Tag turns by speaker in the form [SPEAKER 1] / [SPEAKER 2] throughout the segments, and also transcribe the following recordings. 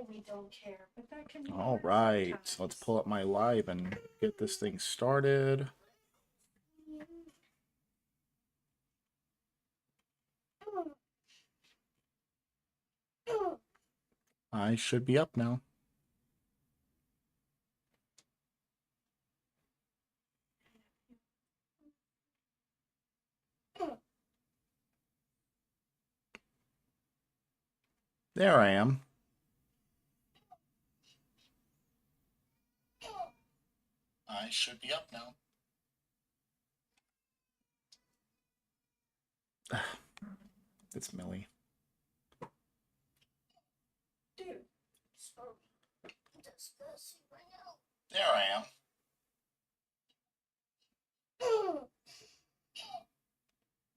[SPEAKER 1] say we don't care, but that can be
[SPEAKER 2] All
[SPEAKER 1] hard
[SPEAKER 2] right,
[SPEAKER 1] sometimes.
[SPEAKER 2] let's pull up my live and get this thing started. I should be up now. There I am. I should be up now. It's Millie.
[SPEAKER 1] Dude,
[SPEAKER 2] There I am.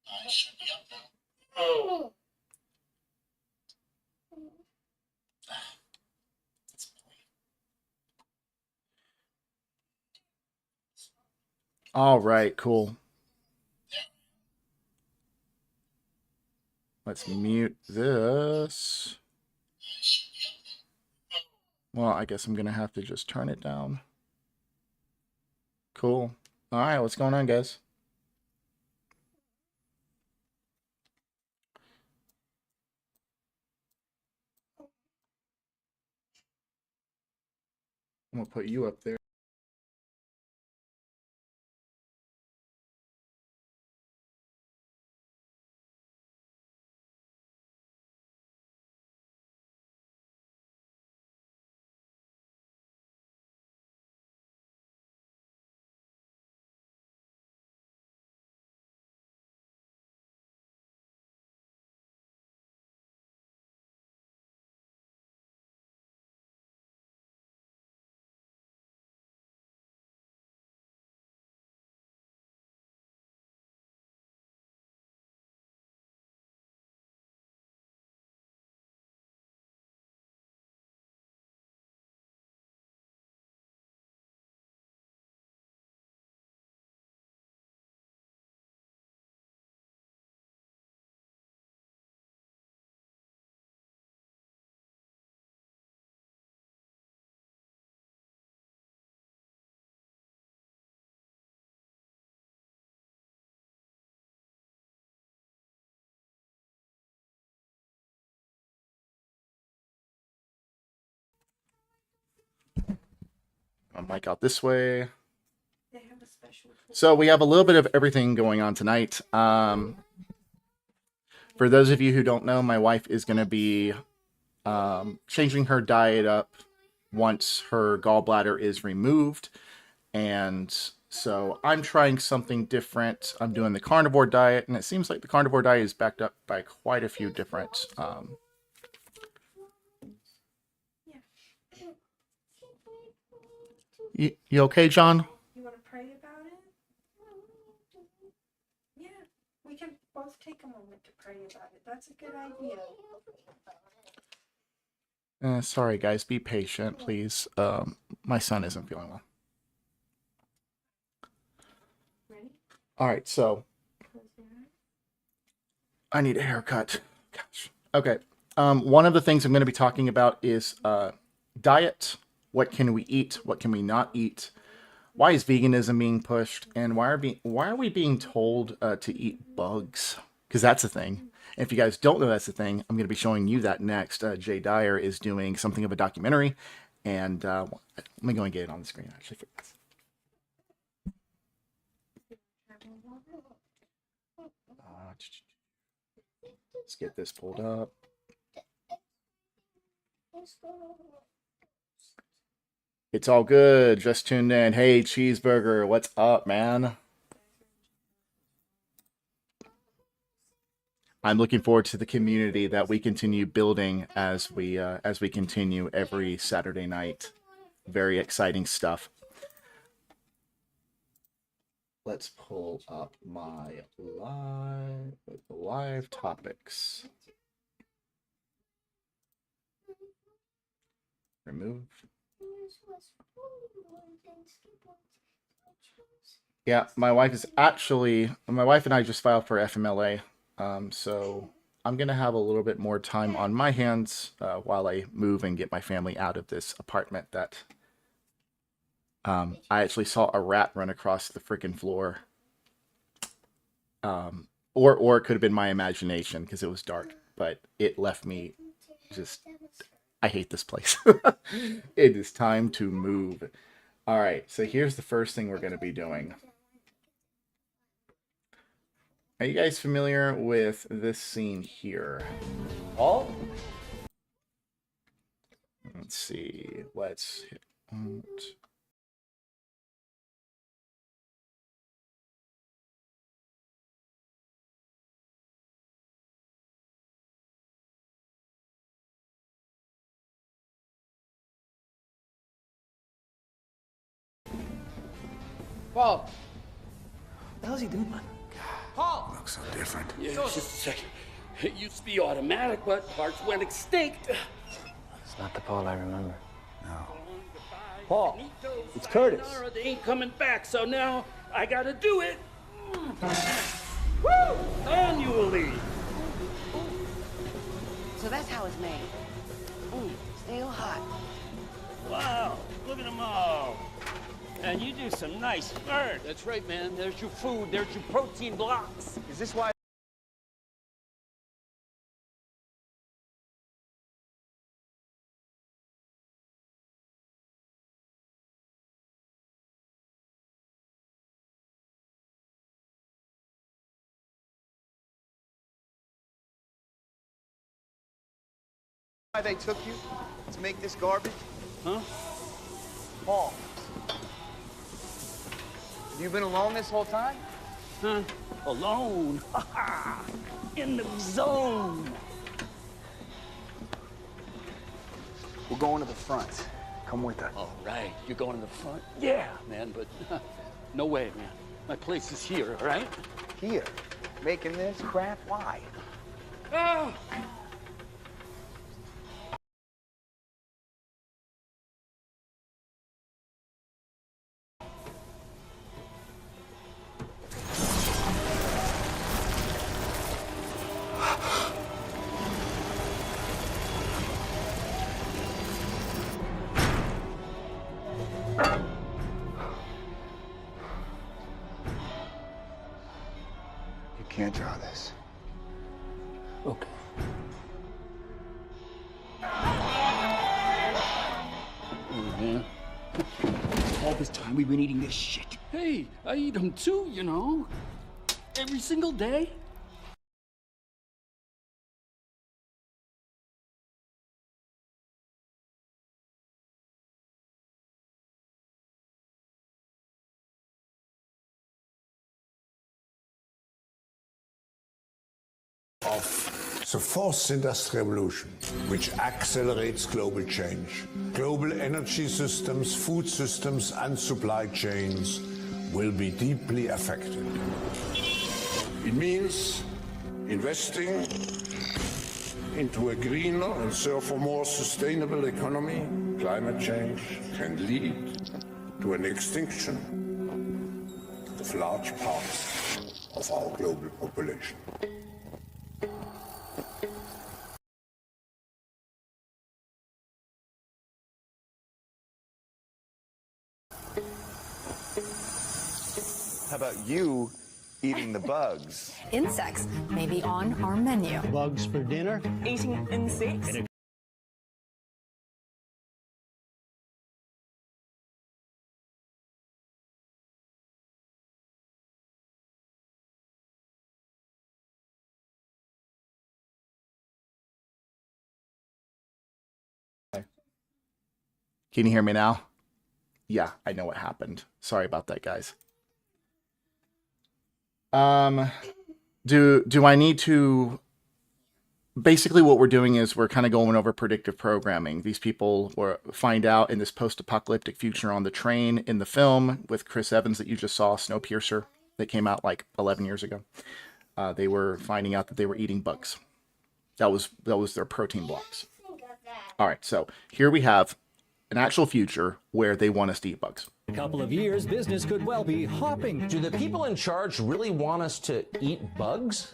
[SPEAKER 2] I should be up now. It's Millie. All right, cool. Let's mute this. Well, I guess I'm going to have to just turn it down. Cool. All right, what's going on, guys? I'm going to put you up there. My mic out this way.
[SPEAKER 1] they have a special.
[SPEAKER 2] So we have a little bit of everything going on tonight. For those of you who don't know, my wife is going to be changing her diet up once her gallbladder is removed. And so I'm trying something different. I'm doing the carnivore diet, and it seems like the carnivore diet is backed up by quite a few different You okay, John?
[SPEAKER 1] You want to pray about it? Yeah, we can both take a moment to pray about it. That's a good idea.
[SPEAKER 2] Sorry, guys. Be patient, please. My son isn't feeling well.
[SPEAKER 1] Ready?
[SPEAKER 2] All right, so I need a haircut. Gosh. Okay. One of the things I'm going to be talking about is diet. What can we eat? What can we not eat? Why is veganism being pushed? And why are we being told to eat bugs? Because that's a thing. And if you guys don't know that's a thing, I'm going to be showing you that next. Jay Dyer is doing something of a documentary. And let me go and get it on the screen, actually. Let's get this pulled up. It's all good. Just tuned in. Hey, Cheeseburger, what's up, man? I'm looking forward to the community that we continue building as we continue every Saturday night. Very exciting stuff. Let's pull up my live topics. Remove. Yeah, my wife and I just filed for FMLA. So I'm gonna have a little bit more time on my hands while I move and get my family out of this apartment that I actually saw a rat run across the freaking floor. Or it could have been my imagination because it was dark, but it left me just, I hate this place. It is time to move. All right, so here's the first thing we're going to be doing. Are you guys familiar with this scene here?
[SPEAKER 3] Paul?
[SPEAKER 2] Let's see. Let's hit.
[SPEAKER 3] Paul! What the hell's he doing? Paul!
[SPEAKER 4] Looks so different.
[SPEAKER 5] Yeah, just a second. It used to be automatic, but parts went extinct.
[SPEAKER 3] It's not the Paul I remember.
[SPEAKER 4] No.
[SPEAKER 3] Paul, it's Curtis.
[SPEAKER 5] They ain't coming back, so now I gotta do it. Woo! Annually.
[SPEAKER 6] So that's how it's made. Still hot.
[SPEAKER 5] Wow, look at them all. And you do some nice work. That's right, man. There's your food. There's your protein blocks.
[SPEAKER 3] Is this why? Why they took you to make this garbage?
[SPEAKER 5] Huh?
[SPEAKER 3] Paul, you been alone this whole time?
[SPEAKER 5] Huh? Alone. In the zone.
[SPEAKER 3] We're going to the front. Come with us.
[SPEAKER 5] All right, you're going to the front? Yeah, man, but no way, man. My place is here, all right?
[SPEAKER 3] Here, making this crap? Why?
[SPEAKER 5] Oh.
[SPEAKER 3] You can't draw this.
[SPEAKER 5] Okay. Man. All this time we've been eating this shit. Hey, I eat them too, you know. Every single day.
[SPEAKER 4] Of the fourth industrial revolution, which accelerates global change. Global energy systems, food systems, and supply chains will be deeply affected. It means investing into a greener and therefore more sustainable economy. Climate change can lead to an extinction of large parts of our global population.
[SPEAKER 3] How about you eating the bugs?
[SPEAKER 7] Insects may be on our menu.
[SPEAKER 8] Bugs for dinner.
[SPEAKER 7] Eating insects?
[SPEAKER 2] Can you hear me now? Yeah, I know what happened. Sorry about that, guys. Do I need to... Basically what we're doing is we're kind of going over predictive programming. These people find out in this post-apocalyptic future on the train in the film with Chris Evans that you just saw, Snowpiercer, that came out like 11 years ago. They were finding out that they were eating bugs. That was their protein blocks. All right, so here we have an actual future where they want us to eat bugs.
[SPEAKER 8] A couple of years, business could well be hopping.
[SPEAKER 3] Do the people in charge really want us to eat bugs?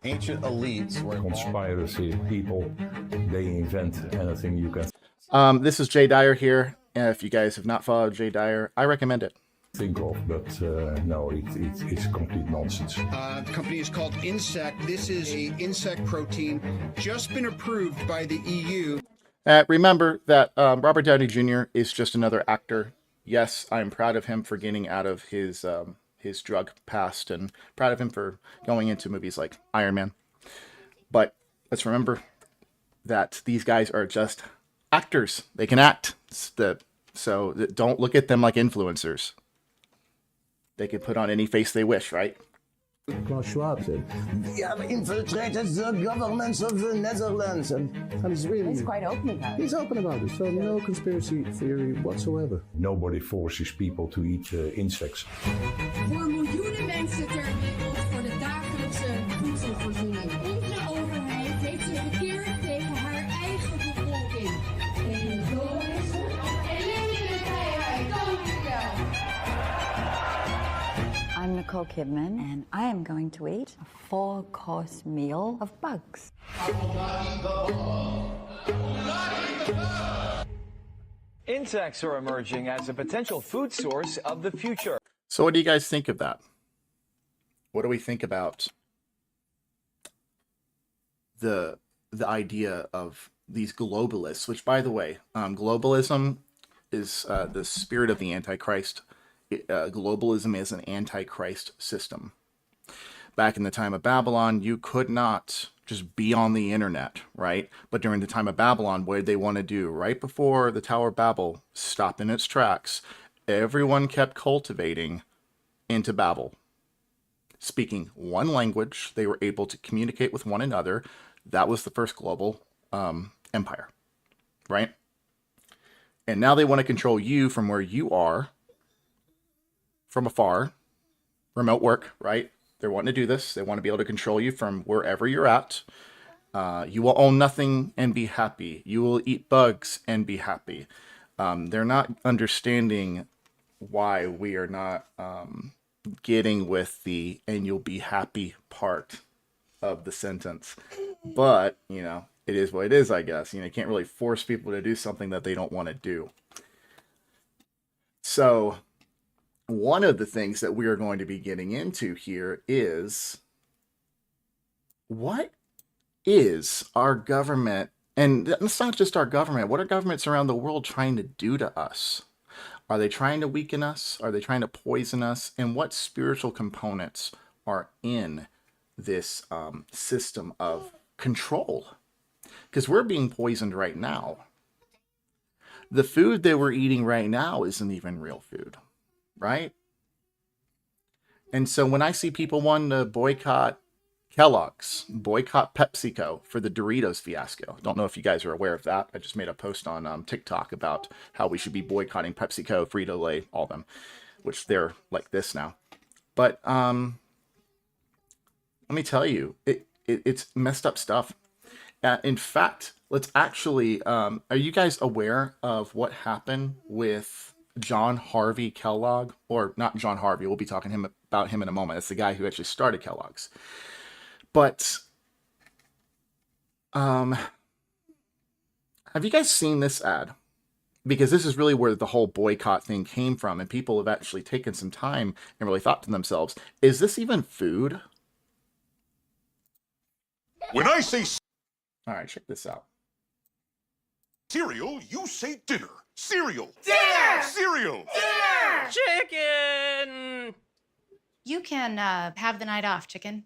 [SPEAKER 9] Ancient elites were
[SPEAKER 10] conspiracy people. They invent anything you can
[SPEAKER 2] This is Jay Dyer here. If you guys have not followed Jay Dyer, I recommend it.
[SPEAKER 10] think of, but no, it's complete nonsense.
[SPEAKER 11] The company is called Insect. This is a insect protein just been approved by the EU.
[SPEAKER 2] Remember that Robert Downey Jr. is just another actor. Yes, I'm proud of him for getting out of his drug past, and proud of him for going into movies like Iron Man. But let's remember that these guys are just actors. They can act. So don't look at them like influencers. They can put on any face they wish, right?
[SPEAKER 12] Klaus Schwab said, "We have infiltrated the governments of the Netherlands," and he's really...
[SPEAKER 6] He's quite open about it.
[SPEAKER 12] He's open about it, so no conspiracy theory whatsoever.
[SPEAKER 10] Nobody forces people to eat insects.
[SPEAKER 13] Voor miljoenen mensen ter wereld voor de dagelijkse voedselvoorziening. Onze overheid heeft zich gekeerd tegen haar eigen bevolking. En zo is het.
[SPEAKER 7] I'm Nicole Kidman, and I am going to eat a 4-course meal of bugs.
[SPEAKER 3] Insects are emerging as a potential food source of the future.
[SPEAKER 2] So what do you guys think of that? What do we think about the idea of these globalists, which, by the way, globalism is the spirit of the Antichrist. Globalism is an Antichrist system. Back in the time of Babylon, you could not just be on the internet, right? But during the time of Babylon, what did they want to do? Right before the Tower of Babel stopped in its tracks, everyone kept cultivating into Babel. Speaking one language, they were able to communicate with one another. That was the first global empire, right? And now they want to control you from where you are, from afar, remote work, right? They're wanting to do this. They want to be able to control you from wherever you're at. You will own nothing and be happy. You will eat bugs and be happy. They're not understanding why we are not getting with the "and you'll be happy" part of the sentence. But, you know, it is what it is, I guess. You know, you can't really force people to do something that they don't want to do. So one of the things that we are going to be getting into here is, what is our government, and it's not just our government, what are governments around the world trying to do to us? Are they trying to weaken us? Are they trying to poison us? And what spiritual components are in this system of control? Because we're being poisoned right now. The food that we're eating right now isn't even real food, right? And so when I see people wanting to boycott Kellogg's, boycott PepsiCo for the Doritos fiasco. Don't know if you guys are aware of that. I just made a post on TikTok about how we should be boycotting PepsiCo, Frito-Lay, all of them, which they're like this now. But let me tell you, it's messed up stuff. In fact, let's actually, are you guys aware of what happened with John Harvey Kellogg? Or not John Harvey, we'll be talking about him in a moment. It's the guy who actually started Kellogg's. But have you guys seen this ad? Because this is really where the whole boycott thing came from, and people have actually taken some time and really thought to themselves, is this even food?
[SPEAKER 14] When I say
[SPEAKER 2] all right, check this out.
[SPEAKER 14] cereal, you say dinner. Cereal.
[SPEAKER 13] Dinner!
[SPEAKER 14] Cereal.
[SPEAKER 13] Dinner!
[SPEAKER 15] Chicken!
[SPEAKER 16] You can have the night off, chicken.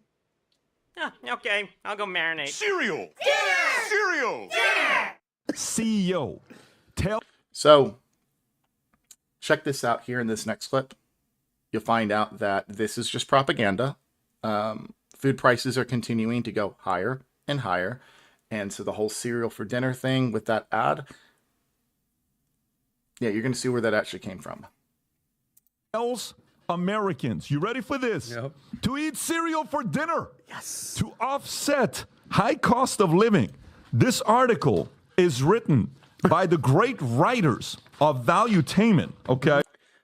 [SPEAKER 15] Oh, okay, I'll go marinate.
[SPEAKER 14] Cereal.
[SPEAKER 13] Dinner!
[SPEAKER 14] Cereal.
[SPEAKER 13] Dinner!
[SPEAKER 8] CEO, tell...
[SPEAKER 2] So, check this out here in this next clip. You'll find out that this is just propaganda. Food prices are continuing to go higher and higher. And so the whole cereal for dinner thing with that ad, yeah, you're going to see where that actually came from.
[SPEAKER 8] Americans, you ready for this?
[SPEAKER 9] Yep.
[SPEAKER 8] To eat cereal for dinner. Yes. To offset high cost of living. This article is written by the great writers of Valuetainment, okay?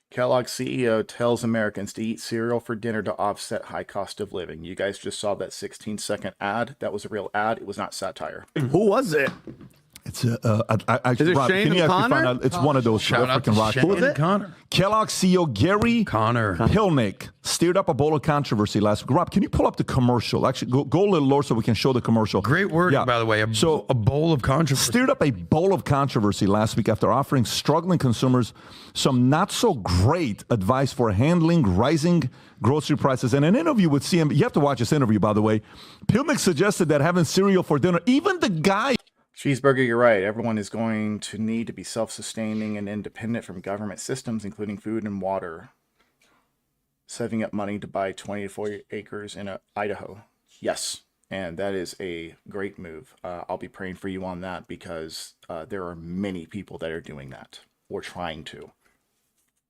[SPEAKER 2] Kellogg's CEO tells Americans to eat cereal for dinner to offset high cost of living. You guys just saw that 16-second ad. That was a real ad. It was not satire.
[SPEAKER 17] Who was it?
[SPEAKER 8] It's is it
[SPEAKER 17] Rob,
[SPEAKER 8] Shane
[SPEAKER 17] can you
[SPEAKER 8] O'Connor?
[SPEAKER 17] find out?
[SPEAKER 8] It's one of those.
[SPEAKER 17] Shout out to Shane O'Connor.
[SPEAKER 8] Kellogg's CEO Gary
[SPEAKER 17] Connor
[SPEAKER 8] Pilnick stirred up a bowl of controversy last week. Rob, can you pull up the commercial? Actually, go a little lower so we can show the commercial.
[SPEAKER 17] Great word, by the way. A bowl of controversy.
[SPEAKER 8] Stirred up a bowl of controversy last week after offering struggling consumers some not so great advice for handling rising grocery prices. In an interview with CNBC, you have to watch this interview, by the way. Pilnick suggested that having cereal for dinner, even the guy.
[SPEAKER 2] Cheeseburger, you're right. Everyone is going to need to be self-sustaining and independent from government systems, including food and water. Saving up money to buy 20 to 40 acres in Idaho. Yes, and that is a great move. I'll be praying for you on that because there are many people that are doing that or trying to.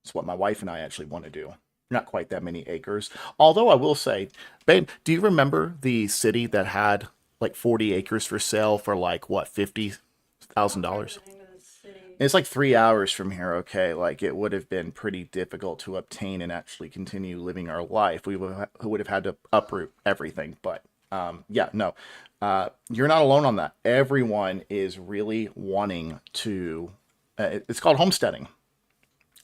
[SPEAKER 2] It's what my wife and I actually want to do. Not quite that many acres. Although I will say, babe, do you remember the city that had like 40 acres for sale for like what, $50,000? It's like 3 hours from here. Okay, like it would have been pretty difficult to obtain and actually continue living our life. We would have had to uproot everything. But yeah, no, you're not alone on that. Everyone is really wanting to. It's called homesteading,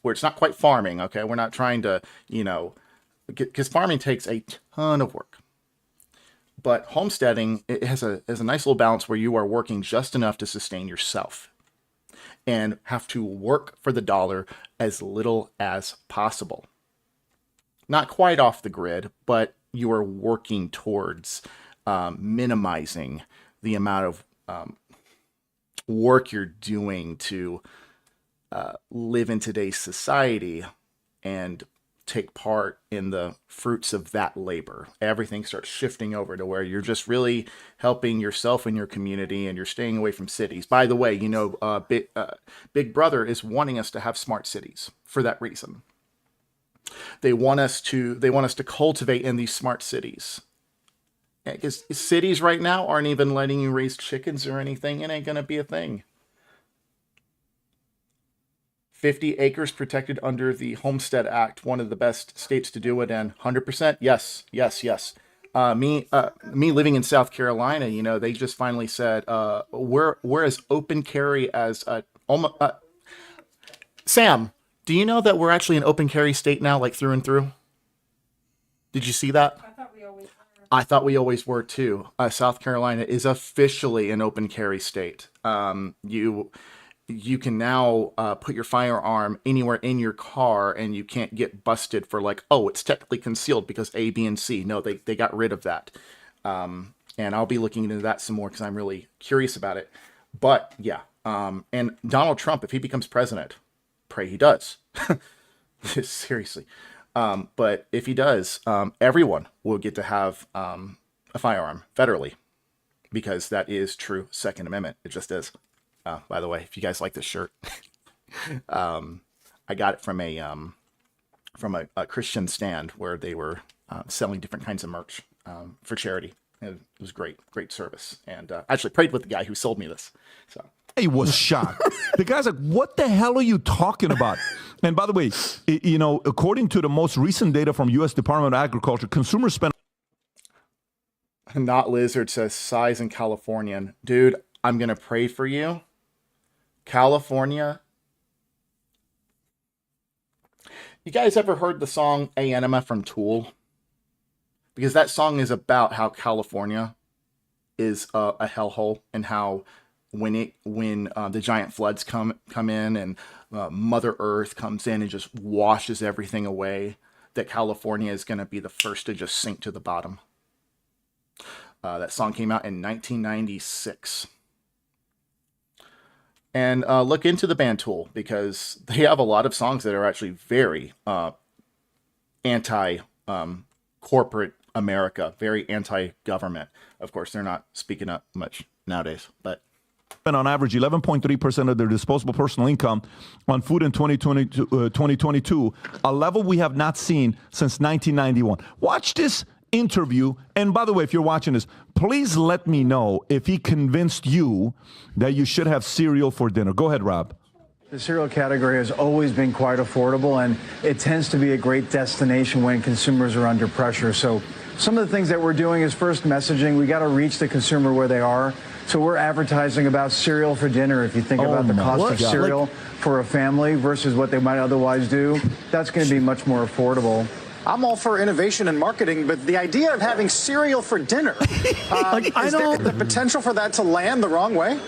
[SPEAKER 2] where it's not quite farming. Okay, we're not trying to, because farming takes a ton of work. But homesteading, it has a nice little balance where you are working just enough to sustain yourself and have to work for the dollar as little as possible. Not quite off the grid, but you are working towards minimizing the amount of work you're doing to live in today's society and take part in the fruits of that labor. Everything starts shifting over to where you're just really helping yourself and your community, and you're staying away from cities. By the way, Big Brother is wanting us to have smart cities for that reason. They want us to cultivate in these smart cities. Because cities right now aren't even letting you raise chickens or anything. It ain't gonna be a thing. 50 acres protected under the Homestead Act, one of the best states to do it in. 100%, yes. Me living in South Carolina, they just finally said we're as open carry as Sam. Do you know that we're actually an open carry state now, like through and through? Did you see that? I thought we always were too. South Carolina is officially an open carry state. You can now put your firearm anywhere in your car and you can't get busted for like, oh, it's technically concealed because A, B, and C. No, they got rid of that. And I'll be looking into that some more because I'm really curious about it. But yeah, and Donald Trump, if he becomes president, pray he does. Seriously. But if he does, everyone will get to have a firearm federally because that is true Second Amendment. It just is. By the way, if you guys like this shirt, I got it from a Christian stand where they were selling different kinds of merch for charity. It was great service, and I actually prayed with the guy who sold me this. So
[SPEAKER 8] I was shocked. The guy's like, "What the hell are you talking about?" And by the way, according to the most recent data from U.S. Department of Agriculture, consumers spend.
[SPEAKER 2] Not Lizard says size in Californian, dude. I'm gonna pray for you. California. You guys ever heard the song A Enema from Tool? Because that song is about how California is a hellhole and how when the giant floods come in and Mother Earth comes in and just washes everything away, that California is going to be the first to just sink to the bottom. That song came out in 1996. And look into the band Tool because they have a lot of songs that are actually very anti-corporate America, very anti-government. Of course, they're not speaking up much nowadays, but
[SPEAKER 8] spend on average 11.3% of their disposable personal income on food in 2022, a level we have not seen since 1991. Watch this interview. And by the way, if you're watching this, please let me know if he convinced you that you should have cereal for dinner. Go ahead, Rob.
[SPEAKER 18] The cereal category has always been quite affordable, and it tends to be a great destination when consumers are under pressure. So some of the things that we're doing is first messaging. We got to reach the consumer where they are. So we're advertising about cereal for dinner. If you think about the cost of cereal for a family versus what they might otherwise do, that's going to be much more affordable.
[SPEAKER 19] I'm all for innovation and marketing, but the idea of having cereal for dinner, is there the potential for that to land the wrong way?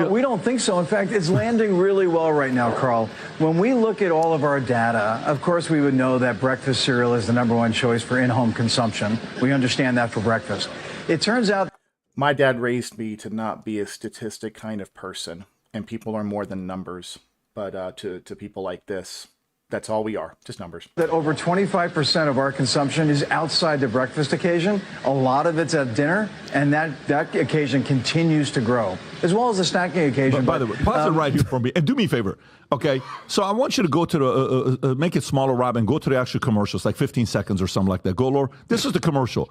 [SPEAKER 18] We don't think so. In fact, it's landing really well right now, Carl. When we look at all of our data, of course, we would know that breakfast cereal is the #1 choice for in-home consumption. We understand that for breakfast. It turns out
[SPEAKER 2] my dad raised me to not be a statistic kind of person, and people are more than numbers. But to people like this, that's all we are, just numbers.
[SPEAKER 18] that over 25% of our consumption is outside the breakfast occasion. A lot of it's at dinner, and that occasion continues to grow, as well as the snacking occasion.
[SPEAKER 8] By the way, pause it right here for me, and do me a favor, okay? So I want you to go to the, make it smaller, Rob, and go to the actual commercials, like 15 seconds or something like that. Go, Laura. This is the commercial.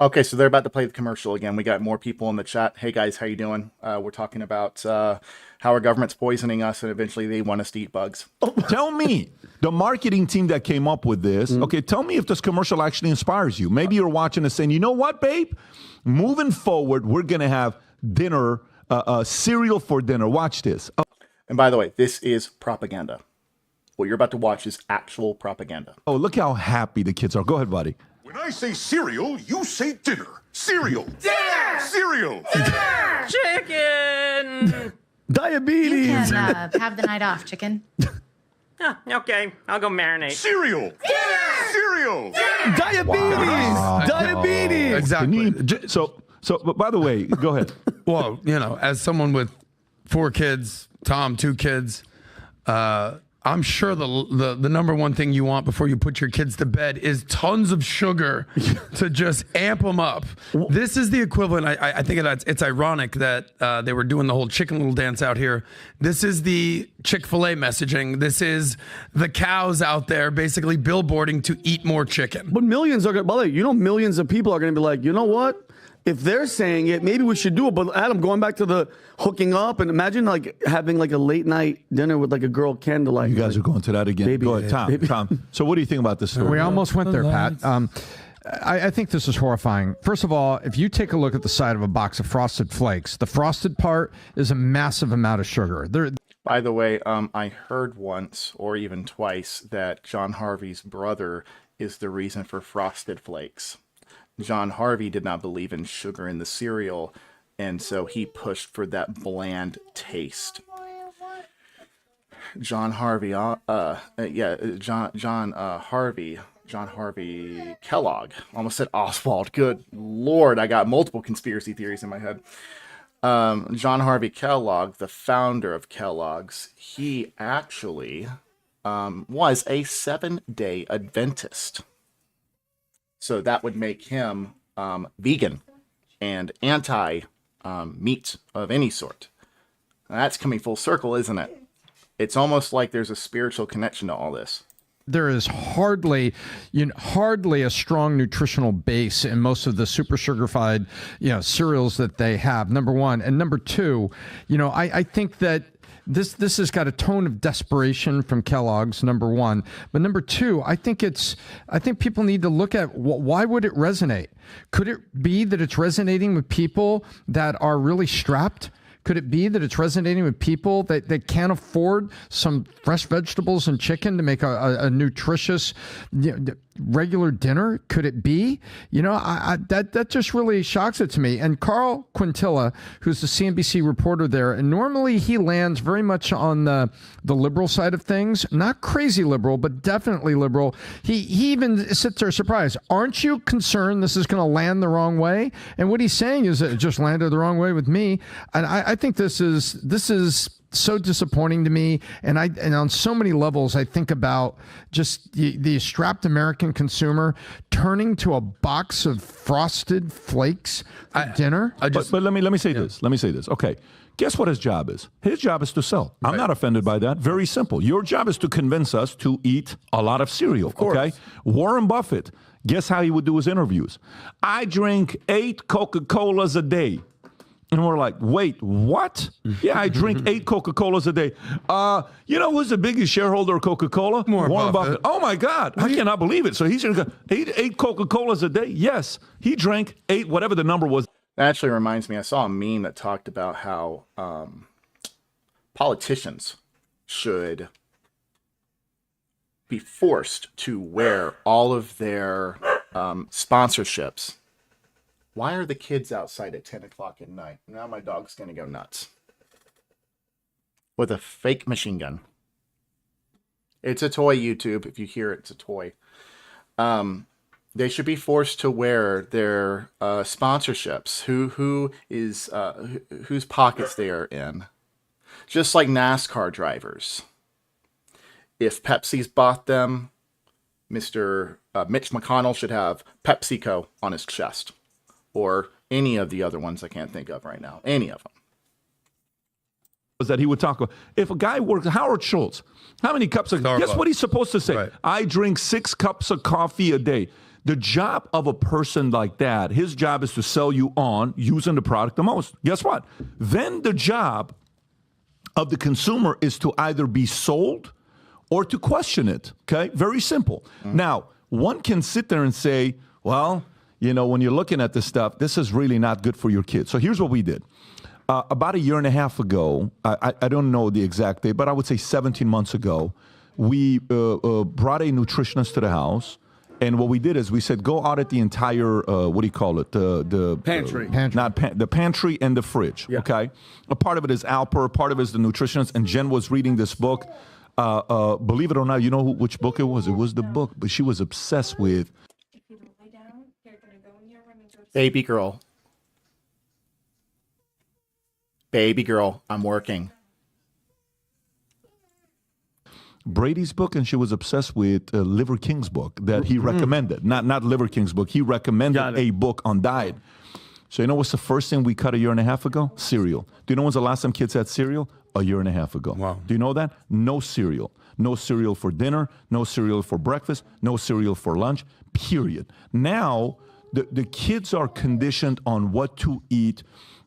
[SPEAKER 2] Okay, so they're about to play the commercial again. We got more people in the chat. Hey guys, how you doing? We're talking about how our government's poisoning us, and eventually they want us to eat bugs.
[SPEAKER 8] Tell me, the marketing team that came up with this, okay, tell me if this commercial actually inspires you. Maybe you're watching this saying, you know what, babe? Moving forward, we're going to have dinner, cereal for dinner. Watch this.
[SPEAKER 2] And by the way, this is propaganda. What you're about to watch is actual propaganda.
[SPEAKER 8] Oh, look how happy the kids are. Go ahead, buddy.
[SPEAKER 14] When I say cereal, you say dinner. Cereal.
[SPEAKER 15] Dinner!
[SPEAKER 14] Cereal.
[SPEAKER 15] Dinner! Chicken!
[SPEAKER 17] Diabetes!
[SPEAKER 16] You can have the night off, chicken.
[SPEAKER 15] Okay, I'll go marinate.
[SPEAKER 14] Cereal. Dinner! Cereal.
[SPEAKER 15] Dinner!
[SPEAKER 17] Diabetes!
[SPEAKER 8] Wow.
[SPEAKER 17] Diabetes!
[SPEAKER 8] Exactly. So, but by the way, go ahead.
[SPEAKER 17] Well, you know, as someone with 4 kids, Tom, 2 kids, I'm sure the #1 thing you want before you put your kids to bed is tons of sugar to just amp them up. This is the equivalent. I think it's ironic that they were doing the whole Chicken Little dance out here. This is the Chick-fil-A messaging. This is the cows out there basically billboarding to eat more chicken.
[SPEAKER 20] But millions are going to, by the way, you know, millions of people are going to be like, you know what? If they're saying it, maybe we should do it. But Adam, going back to the hooking up, and imagine like having like a late night dinner with like a girl candlelight.
[SPEAKER 8] You guys are going to that again.
[SPEAKER 20] Baby,
[SPEAKER 8] go ahead, Tom.
[SPEAKER 20] baby.
[SPEAKER 8] Tom. So what do you think about this story?
[SPEAKER 21] We almost went there, Pat. I think this is horrifying. First of all, if you take a look at the side of a box of Frosted Flakes, the frosted part is a massive amount of sugar.
[SPEAKER 2] By the way, I heard once or even twice that John Harvey's brother is the reason for Frosted Flakes. John Harvey did not believe in sugar in the cereal, and so he pushed for that bland taste. John Harvey, John Harvey Kellogg. Almost said Oswald. Good Lord, I got multiple conspiracy theories in my head. John Harvey Kellogg, the founder of Kellogg's, he actually was a 7-day Adventist. So that would make him vegan and anti-meat of any sort. Now, that's coming full circle, isn't it? It's almost like there's a spiritual connection to all this.
[SPEAKER 21] There is hardly a strong nutritional base in most of the super sugarified, cereals that they have. Number one, and number two, I think that this has got a tone of desperation from Kellogg's, number one. But number two, I think people need to look at why would it resonate? Could it be that it's resonating with people that are really strapped? Could it be that it's resonating with people that can't afford some fresh vegetables and chicken to make a nutritious regular dinner? Could it be? That just really shocks it to me. And Carl Quintilla, who's the CNBC reporter there, and normally he lands very much on the liberal side of things. Not crazy liberal, but definitely liberal. He even sits there surprised. Aren't you concerned this is going to land the wrong way? And what he's saying is that it just landed the wrong way with me. And I think this is so disappointing to me, and on so many levels, I think about just the strapped American consumer turning to a box of Frosted Flakes for dinner.
[SPEAKER 8] But let me say this. Let me say this. Okay, guess what his job is? His job is to sell. I'm not offended by that. Very simple. Your job is to convince us to eat a lot of cereal. Okay, Warren Buffett Guess how he would do his interviews? I drink 8 Coca-Colas a day. And we're like, wait, what? Yeah, I drink 8 Coca-Colas a day. You know who's the biggest shareholder of Coca-Cola? Warren Buffett. Oh, my God. I cannot believe it. So he's going to go 8 Coca-Colas a day? Yes. He drank 8, whatever the number was.
[SPEAKER 2] That actually reminds me, I saw a meme that talked about how politicians should be forced to wear all of their sponsorships. Why are the kids outside at 10 o'clock at night? Now my dog's going to go nuts. With a fake machine gun. It's a toy, YouTube. If you hear it, it's a toy. They should be forced to wear their sponsorships. Whose pockets they are in. Just like NASCAR drivers. If Pepsi's bought them, Mr. Mitch McConnell should have PepsiCo on his chest. Or any of the other ones I can't think of right now. Any of them.
[SPEAKER 8] Was that he would talk about, if a guy works, Howard Schultz, how many cups of, guess what he's supposed to say? Right. I drink 6 cups of coffee a day. The job of a person like that, his job is to sell you on using the product the most. Guess what? Then the job of the consumer is to either be sold or to question it. Okay? Very simple. Now, one can sit there and say, well, you know, when you're looking at this stuff, this is really not good for your kids. So here's what we did. About 1.5 years ago, I don't know the exact date, but I would say 17 months ago, we brought a nutritionist to the house. And what we did is we said, go audit the entire, what do you call it? The
[SPEAKER 20] pantry.
[SPEAKER 8] The pantry and the fridge, okay? A part of it is Alper, part of it is the nutritionist, and Jen was reading this book. Believe it or not, you know which book it was? It was the book, but she was obsessed with
[SPEAKER 2] Baby girl. Baby girl, I'm working.
[SPEAKER 8] Brady's book, and she was obsessed with Liver King's book that he recommended. Not Liver King's book. He recommended a book on diet. So you know what's the first thing we cut 1.5 years ago? Cereal. Do you know when's the last time kids had cereal? 1.5 years ago. Wow. Do you know that? No cereal. No cereal for dinner. No cereal for breakfast. No cereal for lunch. Period. Now, the kids are conditioned on what to eat.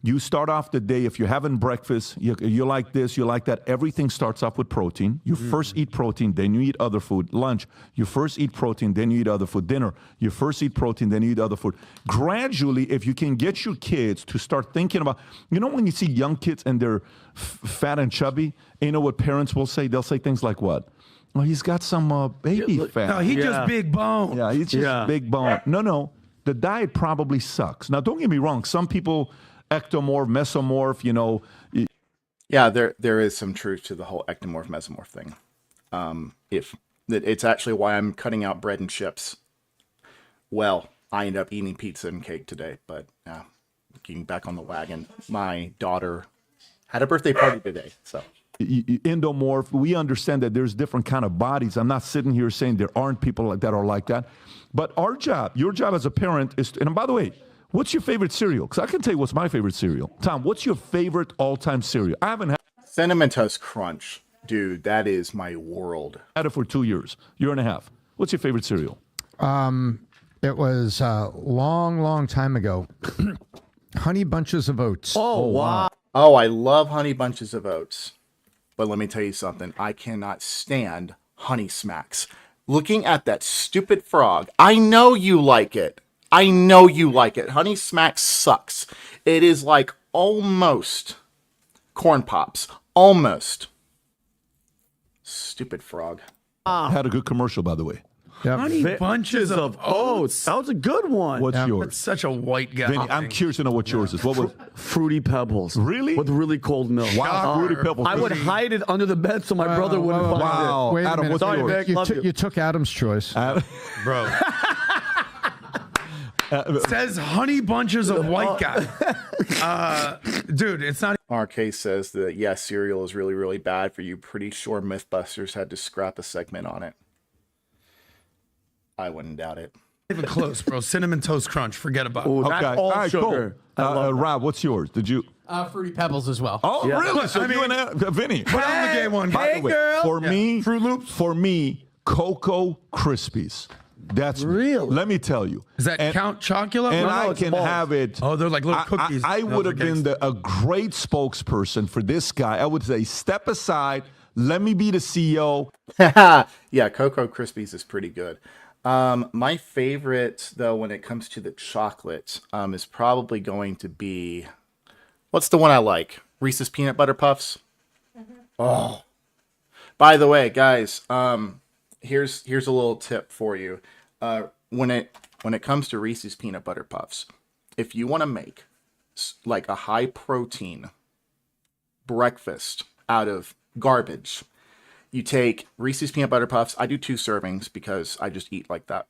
[SPEAKER 8] You start off the day, if you're having breakfast, you like this, you like that. Everything starts off with protein. You first eat protein, then you eat other food. Lunch, you first eat protein, then you eat other food. Dinner, you first eat protein, then you eat other food. Gradually, if you can get your kids to start thinking about, you know when you see young kids and they're fat and chubby, you know what parents will say? They'll say things like what? Well, he's got some baby fat.
[SPEAKER 17] No, he just big bone.
[SPEAKER 8] Yeah, he's just big bone. No, the diet probably sucks. Now, don't get me wrong. Some people... ectomorph, mesomorph, you know.
[SPEAKER 2] Yeah, there is some truth to the whole ectomorph, mesomorph thing. It's actually why I'm cutting out bread and chips. Well, I ended up eating pizza and cake today, but getting back on the wagon. My daughter had a birthday party today, so.
[SPEAKER 8] Endomorph, we understand that there's different kind of bodies. I'm not sitting here saying there aren't people that are like that. But our job, your job as a parent is, and by the way, what's your favorite cereal? Because I can tell you what's my favorite cereal. Tom, what's your favorite all-time cereal? I haven't had
[SPEAKER 2] Cinnamon Toast Crunch. Dude, that is my world.
[SPEAKER 8] Had it for 2 years, 1.5 years. What's your favorite cereal?
[SPEAKER 21] It was a long time ago. Honey Bunches of Oats.
[SPEAKER 2] Oh, wow. Oh, I love Honey Bunches of Oats. But let me tell you something. I cannot stand Honey Smacks. Looking at that stupid frog, I know you like it. I know you like it. Honey Smacks sucks. It is like almost Corn Pops. Almost. Stupid frog.
[SPEAKER 8] Had a good commercial, by the way.
[SPEAKER 21] Yep.
[SPEAKER 17] Honey Bunches of Oats.
[SPEAKER 20] That was a good one.
[SPEAKER 8] What's yours?
[SPEAKER 17] That's such a white guy.
[SPEAKER 8] Vinny, I'm curious to know what yours is. What was
[SPEAKER 20] Fruity Pebbles.
[SPEAKER 8] Really?
[SPEAKER 20] With really cold milk.
[SPEAKER 8] Wow, Fruity Pebbles.
[SPEAKER 20] I would hide it under the bed so my brother wouldn't find it.
[SPEAKER 21] Wait
[SPEAKER 8] Adam,
[SPEAKER 21] a minute.
[SPEAKER 8] what's yours?
[SPEAKER 21] You took Adam's choice.
[SPEAKER 17] Bro. It says Honey Bunches of White Guy. Dude, it's not.
[SPEAKER 2] RK says that, yes, cereal is really, really bad for you. Pretty sure Mythbusters had to scrap a segment on it. I wouldn't doubt it.
[SPEAKER 17] Even close, bro. Cinnamon Toast Crunch. Forget about it.
[SPEAKER 20] Ooh,
[SPEAKER 8] Okay.
[SPEAKER 20] all
[SPEAKER 8] All right,
[SPEAKER 20] sugar.
[SPEAKER 8] cool. Rob, what's yours? Did you?
[SPEAKER 1] Fruity Pebbles as well.
[SPEAKER 8] Oh, really? So you and Vinny.
[SPEAKER 17] Put on the gay one.
[SPEAKER 8] By the way,
[SPEAKER 17] girl.
[SPEAKER 8] For me,
[SPEAKER 17] Fruit Loops.
[SPEAKER 8] For me, Cocoa Krispies. That's real. Let me tell you.
[SPEAKER 17] Is that Count Chocula?
[SPEAKER 8] And
[SPEAKER 17] No,
[SPEAKER 8] I
[SPEAKER 17] it's
[SPEAKER 8] can
[SPEAKER 17] balls.
[SPEAKER 8] have it.
[SPEAKER 17] Oh, they're like little cookies.
[SPEAKER 8] I
[SPEAKER 17] No,
[SPEAKER 8] would
[SPEAKER 17] they're
[SPEAKER 8] have been a great spokesperson for this guy. I would say, step aside. Let me be the CEO.
[SPEAKER 2] Yeah, Cocoa Krispies is pretty good. My favorite, though, when it comes to the chocolate, is probably going to be, what's the one I like? Reese's Peanut Butter Puffs. Oh, by the way, guys, here's a little tip for you. When it comes to Reese's Peanut Butter Puffs, if you want to make like a high protein breakfast out of garbage, you take Reese's Peanut Butter Puffs. I do 2 servings because I just eat like that.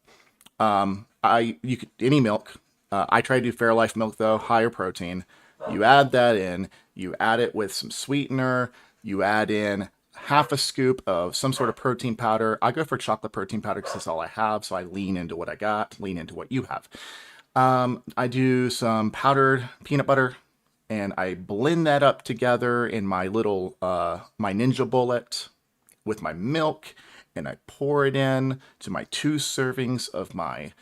[SPEAKER 2] You could any milk. I try to do Fairlife milk though, higher protein. You add that in. You add it with some sweetener. You add in half a scoop of some sort of protein powder. I go for chocolate protein powder because that's all I have. So I lean into what I got, lean into what you have. I do some powdered peanut butter and I blend that up together in my little, my Ninja Bullet with my milk, and I pour it in to my 2 servings of my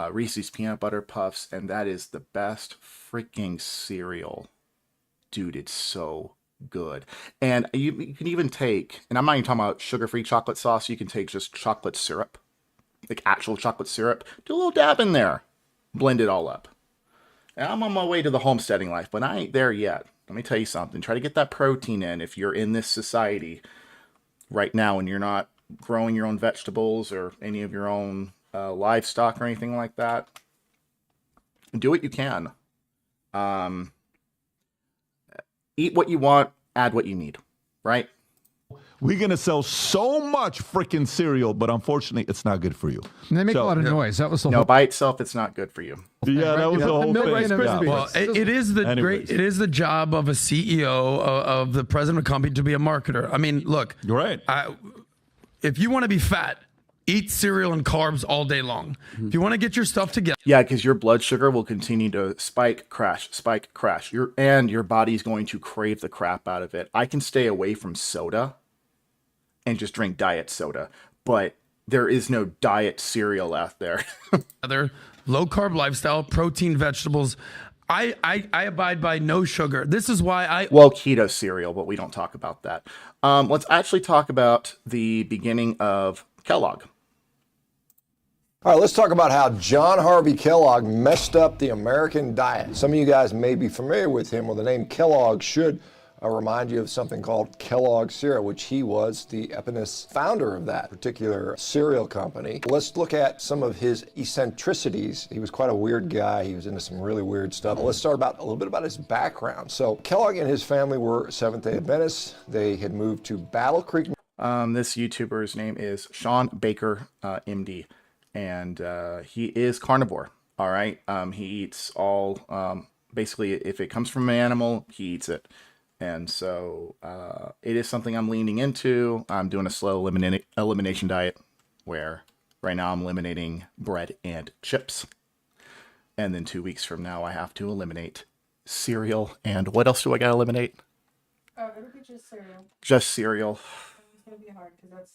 [SPEAKER 2] Reese's Peanut Butter Puffs, and that is the best freaking cereal. Dude, it's so good. And you can even take, and I'm not even talking about sugar-free chocolate sauce, you can take just chocolate syrup, like actual chocolate syrup, do a little dab in there, blend it all up. And I'm on my way to the homesteading life, but I ain't there yet. Let me tell you something. Try to get that protein in if you're in this society right now and you're not growing your own vegetables or any of your own livestock or anything like that. Do what you can. Eat what you want, add what you need, right?
[SPEAKER 8] We're going to sell so much freaking cereal, but unfortunately, it's not good for you.
[SPEAKER 21] And they make a lot of noise. That was the
[SPEAKER 2] No,
[SPEAKER 21] whole...
[SPEAKER 2] by itself, it's not good for you.
[SPEAKER 8] Yeah, that was the whole thing. Yeah.
[SPEAKER 17] Well, it is the job of a CEO of the president of a company to be a marketer. I mean, look,
[SPEAKER 8] you're right.
[SPEAKER 17] If you want to be fat, eat cereal and carbs all day long. If you want to get your stuff together,
[SPEAKER 2] yeah, because your blood sugar will continue to spike, crash. Your body's going to crave the crap out of it. I can stay away from soda and just drink diet soda, but there is no diet cereal out there.
[SPEAKER 17] Low carb lifestyle, protein, vegetables. I abide by no sugar. This is why
[SPEAKER 2] well, keto cereal, but we don't talk about that. Let's actually talk about the beginning of Kellogg.
[SPEAKER 1] All right, let's talk about how John Harvey Kellogg messed up the American diet. Some of you guys may be familiar with him. Well, the name Kellogg should remind you of something called Kellogg cereal, which he was the eponymous founder of that particular cereal company. Let's look at some of his eccentricities. He was quite a weird guy. He was into some really weird stuff. Let's start a little bit about his background. So Kellogg and his family were Seventh-day Adventists. They had moved to Battle Creek.
[SPEAKER 2] This YouTuber's name is Sean Baker, MD, and he is carnivore. All right, he eats all. Basically, if it comes from an animal, he eats it. And so it is something I'm leaning into. I'm doing a slow elimination diet where right now I'm eliminating bread and chips. And then 2 weeks from now, I have to eliminate cereal. And what else do I got to eliminate?
[SPEAKER 22] Oh, it'll be just cereal.
[SPEAKER 2] Just cereal.
[SPEAKER 22] It's going to be hard because that's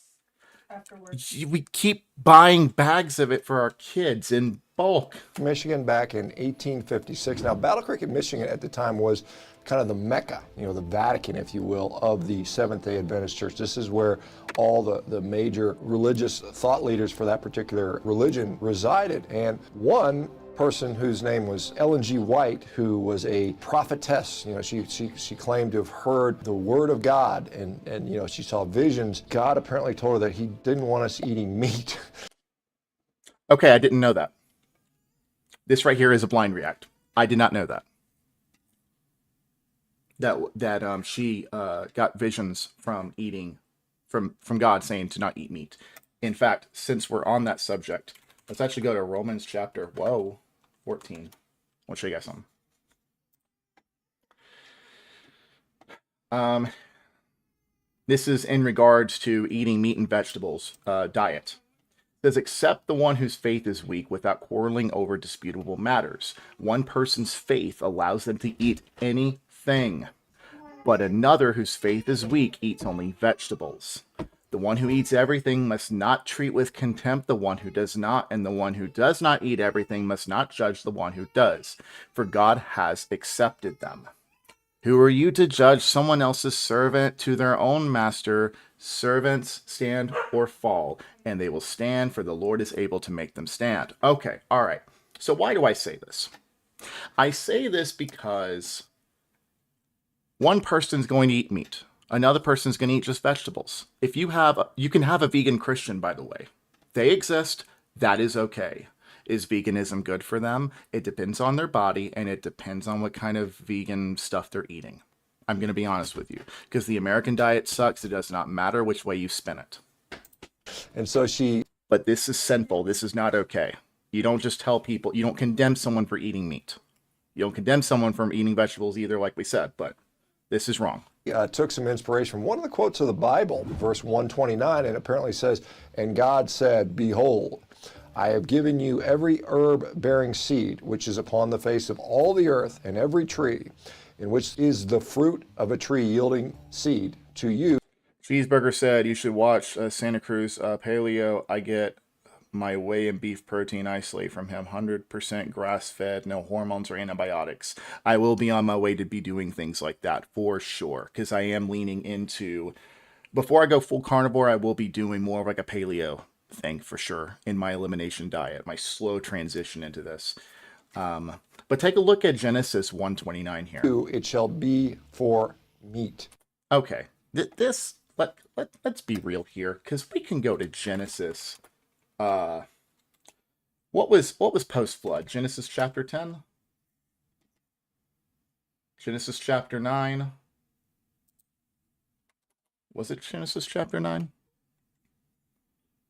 [SPEAKER 22] afterwards.
[SPEAKER 2] We keep buying bags of it for our kids in bulk.
[SPEAKER 1] Michigan back in 1856. Now, Battle Creek, Michigan at the time was kind of the Mecca, the Vatican, if you will, of the Seventh-day Adventist Church. This is where all the major religious thought leaders for that particular religion resided. And one person whose name was Ellen G. White, who was a prophetess. She claimed to have heard the word of God, and she saw visions. God apparently told her that he didn't want us eating meat.
[SPEAKER 2] Okay, I didn't know that. This right here is a blind react. I did not know that. That she got visions from eating, from God saying to not eat meat. In fact, since we're on that subject, let's actually go to Romans chapter 14. I'll show you guys something. This is in regards to eating meat and vegetables diet. It says, accept the one whose faith is weak without quarreling over disputable matters. One person's faith allows them to eat anything, but another whose faith is weak eats only vegetables. The one who eats everything must not treat with contempt the one who does not, and the one who does not eat everything must not judge the one who does, for God has accepted them. Who are you to judge someone else's servant? To their own master, servants stand or fall, and they will stand, for the Lord is able to make them stand. Okay, all right. So why do I say this? I say this because one person's going to eat meat. Another person's going to eat just vegetables. If you can have a vegan Christian, by the way. They exist. That is okay. Is veganism good for them? It depends on their body, and it depends on what kind of vegan stuff they're eating. I'm going to be honest with you. Because the American diet sucks. It does not matter which way you spin it.
[SPEAKER 1] And so
[SPEAKER 2] But this is sinful. This is not okay. You don't just tell people, you don't condemn someone for eating meat. You don't condemn someone from eating vegetables either, like we said, but this is wrong.
[SPEAKER 1] Took some inspiration from one of the quotes of the Bible, verse 129, and apparently says, "And God said, Behold, I have given you every herb-bearing seed which is upon the face of all the earth, and every tree, in which is the fruit of a tree yielding seed to you."
[SPEAKER 2] Cheeseburger said, you should watch Santa Cruz Paleo. I get my whey and beef protein isolate from him. 100% grass-fed, no hormones or antibiotics. I will be on my way to be doing things like that for sure, because I am leaning into, before I go full carnivore, I will be doing more of like a paleo thing for sure in my elimination diet, my slow transition into this. But take a look at Genesis 1:29 here.
[SPEAKER 1] It shall be for meat.
[SPEAKER 2] Okay, let's be real here, because we can go to Genesis. What was post flood? Genesis chapter 10? Genesis chapter 9? Was it Genesis chapter 9?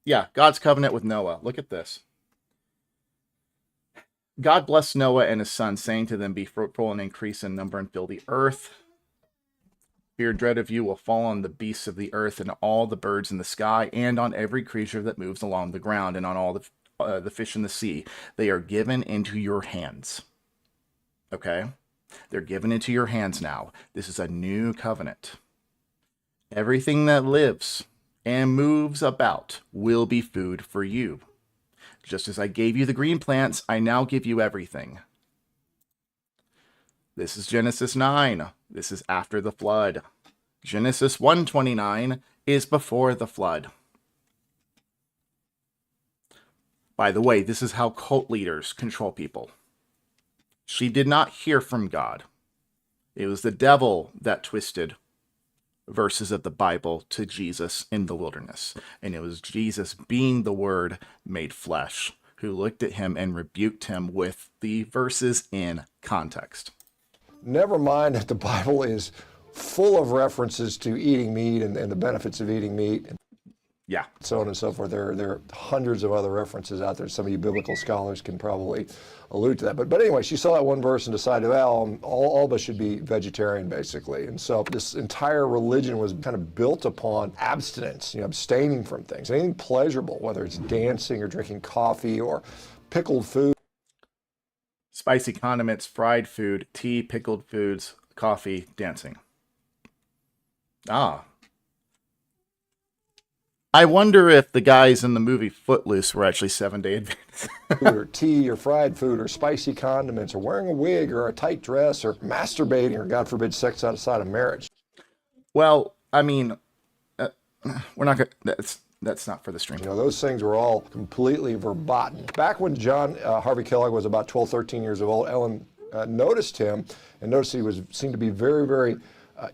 [SPEAKER 2] Yeah, God's covenant with Noah. Look at this. God blessed Noah and his sons, saying to them, "Be fruitful and increase in number and fill the earth. Fear and dread of you will fall on the beasts of the earth and all the birds in the sky and on every creature that moves along the ground and on all the fish in the sea. They are given into your hands." Okay? They're given into your hands now. This is a new covenant. Everything that lives and moves about will be food for you. Just as I gave you the green plants, I now give you everything. This is Genesis 9. This is after the flood. Genesis 1:29 is before the flood. By the way, this is how cult leaders control people. She did not hear from God. It was the devil that twisted verses of the Bible to Jesus in the wilderness. And it was Jesus, being the Word made flesh, who looked at him and rebuked him with the verses in context.
[SPEAKER 1] Never mind that the Bible is full of references to eating meat and the benefits of eating meat.
[SPEAKER 2] Yeah.
[SPEAKER 1] So on and so forth. There are hundreds of other references out there. Some of you biblical scholars can probably allude to that. But anyway, she saw that one verse and decided, well, all of us should be vegetarian, basically. And so this entire religion was kind of built upon abstinence, abstaining from things, anything pleasurable, whether it's dancing or drinking coffee or pickled food.
[SPEAKER 2] Spicy condiments, fried food, tea, pickled foods, coffee, dancing. Ah. I wonder if the guys in the movie Footloose were actually 7-Day Adventists.
[SPEAKER 1] Or tea or fried food or spicy condiments or wearing a wig or a tight dress or masturbating or, God forbid, sex outside of marriage.
[SPEAKER 2] Well, I mean, we're not going to... That's not for the stream.
[SPEAKER 1] Those things were all completely verboten. Back when John Harvey Kellogg was about 12, 13 years old, Ellen noticed him and noticed he seemed to be very, very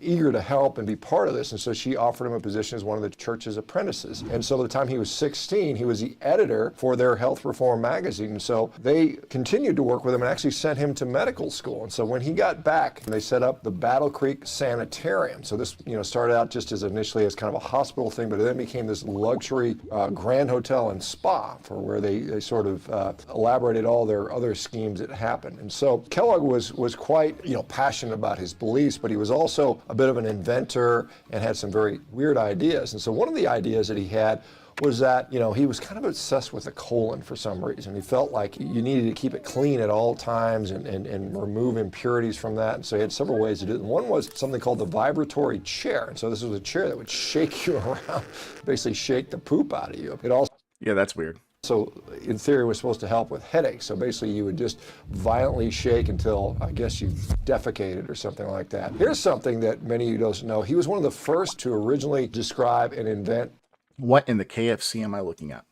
[SPEAKER 1] eager to help and be part of this. And so she offered him a position as one of the church's apprentices. And so by the time he was 16, he was the editor for their health reform magazine. And so they continued to work with him and actually sent him to medical school. And so when he got back, they set up the Battle Creek Sanitarium. So this, started out just as initially as kind of a hospital thing, but it then became this luxury grand hotel and spa for where they sort of elaborated all their other schemes that happened. And so Kellogg was quite, passionate about his beliefs, but he was also a bit of an inventor and had some very weird ideas. And so one of the ideas that he had was that, he was kind of obsessed with the colon for some reason. He felt like you needed to keep it clean at all times and remove impurities from that. And so he had several ways to do it. And one was something called the vibratory chair. And so this was a chair that would shake you around, basically shake the poop out of you. It also,
[SPEAKER 2] Yeah, that's weird.
[SPEAKER 1] so in theory, was supposed to help with headaches. So basically you would just violently shake until, I guess, you defecated or something like that. Here's something that many of you don't know. He was one of the first to originally describe and invent.
[SPEAKER 2] What in the KFC am I looking at?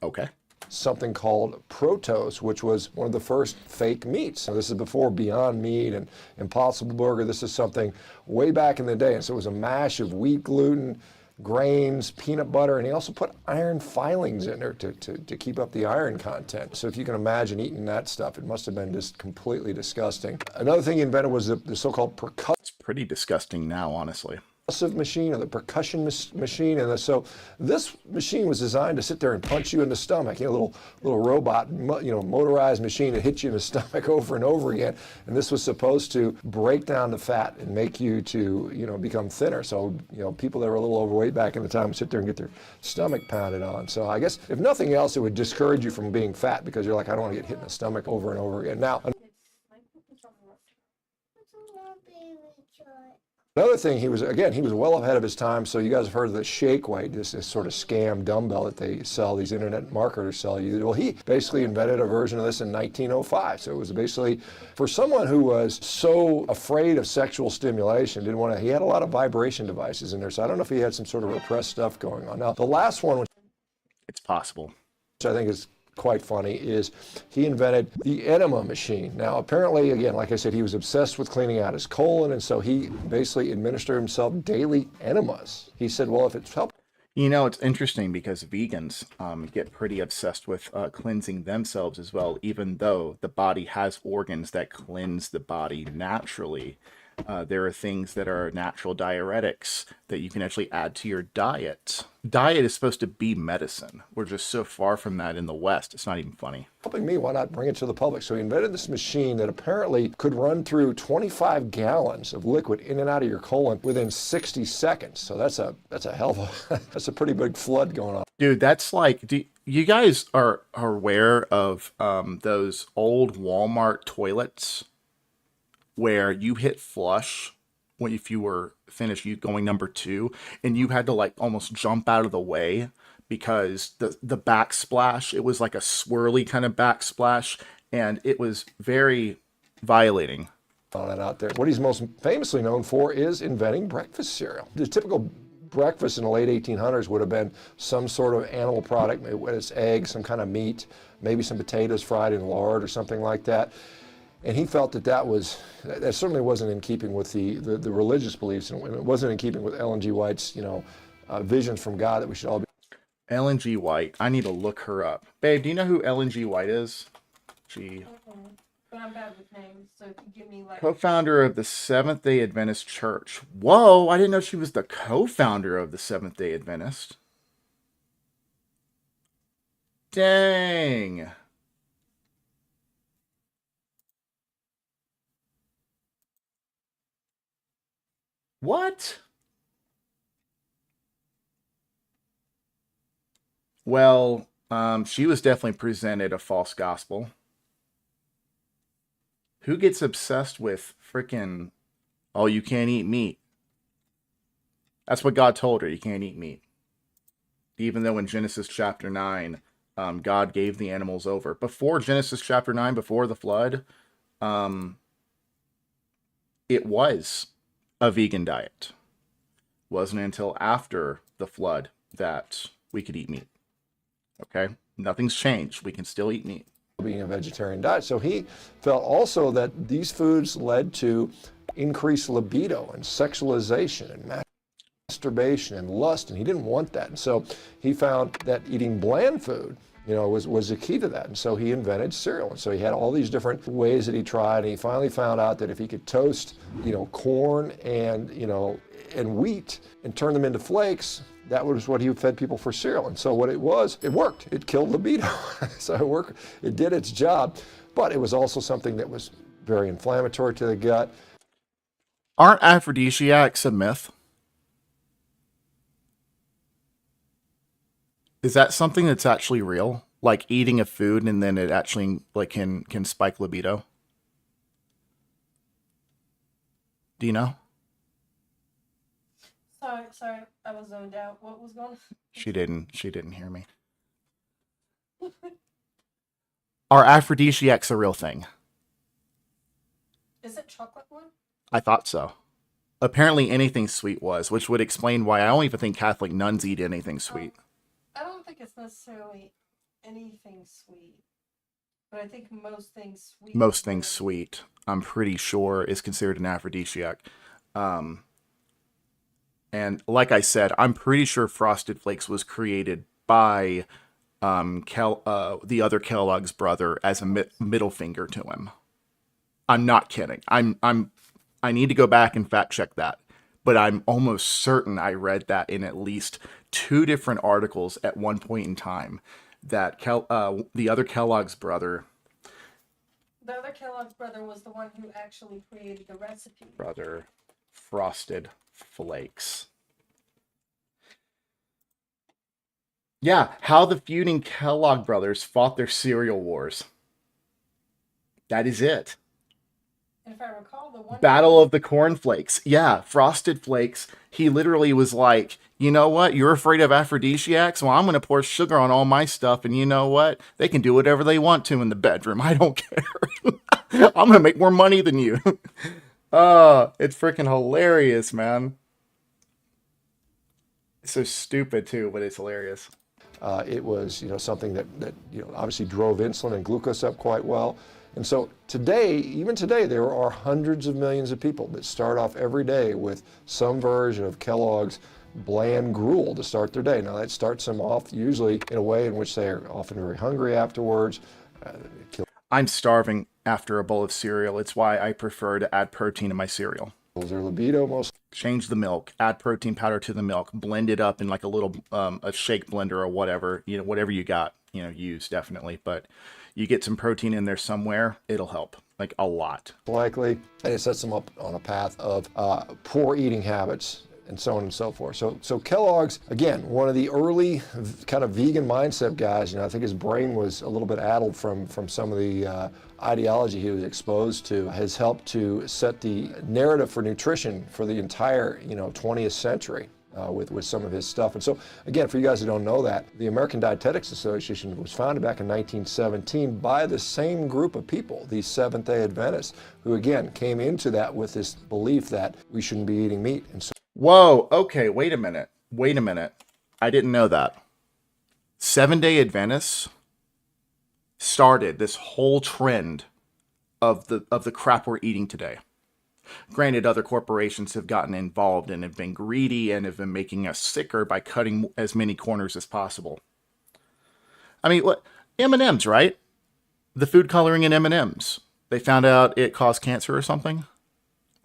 [SPEAKER 2] Okay.
[SPEAKER 1] Something called Protos, which was one of the first fake meats. So this is before Beyond Meat and Impossible Burger. This is something way back in the day. And so it was a mash of wheat gluten, grains, peanut butter, and he also put iron filings in there to keep up the iron content. So if you can imagine eating that stuff, it must have been just completely disgusting. Another thing he invented was the so-called percussive.
[SPEAKER 2] It's pretty disgusting now, honestly.
[SPEAKER 1] Machine, or the percussion machine, and so this machine was designed to sit there and punch you in the stomach. A little robot, motorized machine that hits you in the stomach over and over again. And this was supposed to break down the fat and make you to become thinner. So people that were a little overweight back in the time would sit there and get their stomach pounded on. So I guess if nothing else, it would discourage you from being fat because you're like, I don't want to get hit in the stomach over and over again. Now. Another thing, he was well ahead of his time. So you guys have heard of the shake weight, this sort of scam dumbbell that they sell, these internet marketers sell you. Well, he basically invented a version of this in 1905. So it was basically for someone who was so afraid of sexual stimulation, he had a lot of vibration devices in there. So I don't know if he had some sort of repressed stuff going on. Now, the last one,
[SPEAKER 2] it's possible,
[SPEAKER 1] which I think is quite funny, is he invented the enema machine. Now, apparently, again, like I said, he was obsessed with cleaning out his colon, and so he basically administered himself daily enemas. He said, well, if it's helped.
[SPEAKER 2] It's interesting because vegans get pretty obsessed with cleansing themselves as well, even though the body has organs that cleanse the body naturally. There are things that are natural diuretics that you can actually add to your diet. Diet is supposed to be medicine. We're just so far from that in the West. It's not even funny.
[SPEAKER 1] Helping me, why not bring it to the public? So he invented this machine that apparently could run through 25 gallons of liquid in and out of your colon within 60 seconds. So that's a hell of a, that's a pretty big flood going on.
[SPEAKER 2] Dude, that's like, you guys are aware of those old Walmart toilets where you hit flush if you were finished going number 2, and you had to like almost jump out of the way because the backsplash, it was like a swirly kind of backsplash, and it was very violating.
[SPEAKER 1] Out there. What he's most famously known for is inventing breakfast cereal. The typical breakfast in the late 1800s would have been some sort of animal product, maybe it's eggs, some kind of meat, maybe some potatoes fried in lard or something like that. And he felt that certainly wasn't in keeping with the religious beliefs, and it wasn't in keeping with Ellen G. White's, visions from God that we should all be.
[SPEAKER 2] Ellen G. White, I need to look her up. Babe, do you know who Ellen G. White is?
[SPEAKER 22] But I'm bad with names, so if you give me like...
[SPEAKER 2] Co-founder of the Seventh-day Adventist Church. Whoa, I didn't know she was the co-founder of the Seventh-day Adventist. Dang. What? Well, she was definitely presented a false gospel. Who gets obsessed with freaking, oh, you can't eat meat? That's what God told her, you can't eat meat. Even though in Genesis chapter 9, God gave the animals over. Before Genesis chapter 9, before the flood, it was a vegan diet. Wasn't until after the flood that we could eat meat. Okay? Nothing's changed. We can still eat meat.
[SPEAKER 1] Being a vegetarian diet. So he felt also that these foods led to increased libido and sexualization and masturbation and lust, and he didn't want that. And so he found that eating bland food, was the key to that. And so he invented cereal. And so he had all these different ways that he tried, and he finally found out that if he could toast, corn and, and wheat and turn them into flakes, that was what he fed people for cereal. And so what it worked. It killed libido. So it worked. It did its job, but it was also something that was very inflammatory to the gut.
[SPEAKER 2] Aren't aphrodisiacs a myth? Is that something that's actually real? Like eating a food and then it actually like can spike libido? Do you know?
[SPEAKER 22] Sorry, I was zoned out. What was going on?
[SPEAKER 2] She didn't hear me. Are aphrodisiacs a real thing?
[SPEAKER 22] Is it chocolate one?
[SPEAKER 2] I thought so. Apparently anything sweet was, which would explain why I don't even think Catholic nuns eat anything sweet.
[SPEAKER 22] I don't think it's necessarily anything sweet, but I think most things sweet.
[SPEAKER 2] Most things sweet, I'm pretty sure, is considered an aphrodisiac. And like I said, I'm pretty sure Frosted Flakes was created by the other Kellogg's brother as a middle finger to him. I'm not kidding. I need to go back and fact check that, but I'm almost certain I read that in at least 2 different articles at one point in time that the other Kellogg's brother.
[SPEAKER 22] The other Kellogg's brother was the one who actually created the recipe.
[SPEAKER 2] Brother Frosted Flakes. Yeah, how the feuding Kellogg brothers fought their cereal wars. That is it.
[SPEAKER 22] And if I recall, the one
[SPEAKER 2] Battle of the Cornflakes. Yeah, Frosted Flakes. He literally was like, you know what? You're afraid of aphrodisiacs? Well, I'm going to pour sugar on all my stuff, and you know what? They can do whatever they want to in the bedroom. I don't care. I'm going to make more money than you. It's freaking hilarious, man. It's so stupid, too, but it's hilarious.
[SPEAKER 1] It was, something that obviously drove insulin and glucose up quite well. And so today, even today, there are hundreds of millions of people that start off every day with some version of Kellogg's bland gruel to start their day. Now that starts them off usually in a way in which they are often very hungry afterwards.
[SPEAKER 2] I'm starving after a bowl of cereal. It's why I prefer to add protein in my cereal.
[SPEAKER 1] Their libido most.
[SPEAKER 2] Change the milk, add protein powder to the milk, blend it up in like a little a shake blender or whatever, whatever you got, use definitely. But you get some protein in there somewhere, it'll help, like a lot.
[SPEAKER 1] Likely, and it sets them up on a path of poor eating habits and so on and so forth. So Kellogg's, again, one of the early kind of vegan mindset guys. I think his brain was a little bit addled from some of the ideology he was exposed to, has helped to set the narrative for nutrition for the entire 20th century. With some of his stuff. And so, again, for you guys who don't know that, the American Dietetics Association was founded back in 1917 by the same group of people, these Seventh-day Adventists, who, again, came into that with this belief that we shouldn't be eating meat. And so,
[SPEAKER 2] whoa, okay, wait a minute. I didn't know that. Seven-day Adventists started this whole trend of the crap we're eating today. Granted, other corporations have gotten involved and have been greedy and have been making us sicker by cutting as many corners as possible. I mean, what M&Ms, right? The food coloring in M&Ms. They found out it caused cancer or something.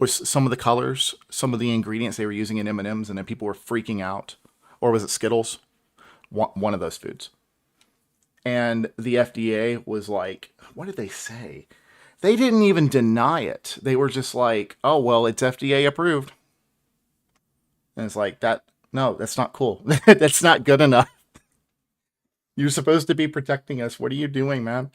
[SPEAKER 2] Or some of the colors, some of the ingredients they were using in M&Ms, and then people were freaking out. Or was it Skittles? One of those foods. And the FDA was like, what did they say? They didn't even deny it. They were just like, oh, well, it's FDA approved. And it's like, no, that's not cool. That's not good enough. You're supposed to be protecting us. What are you doing, man?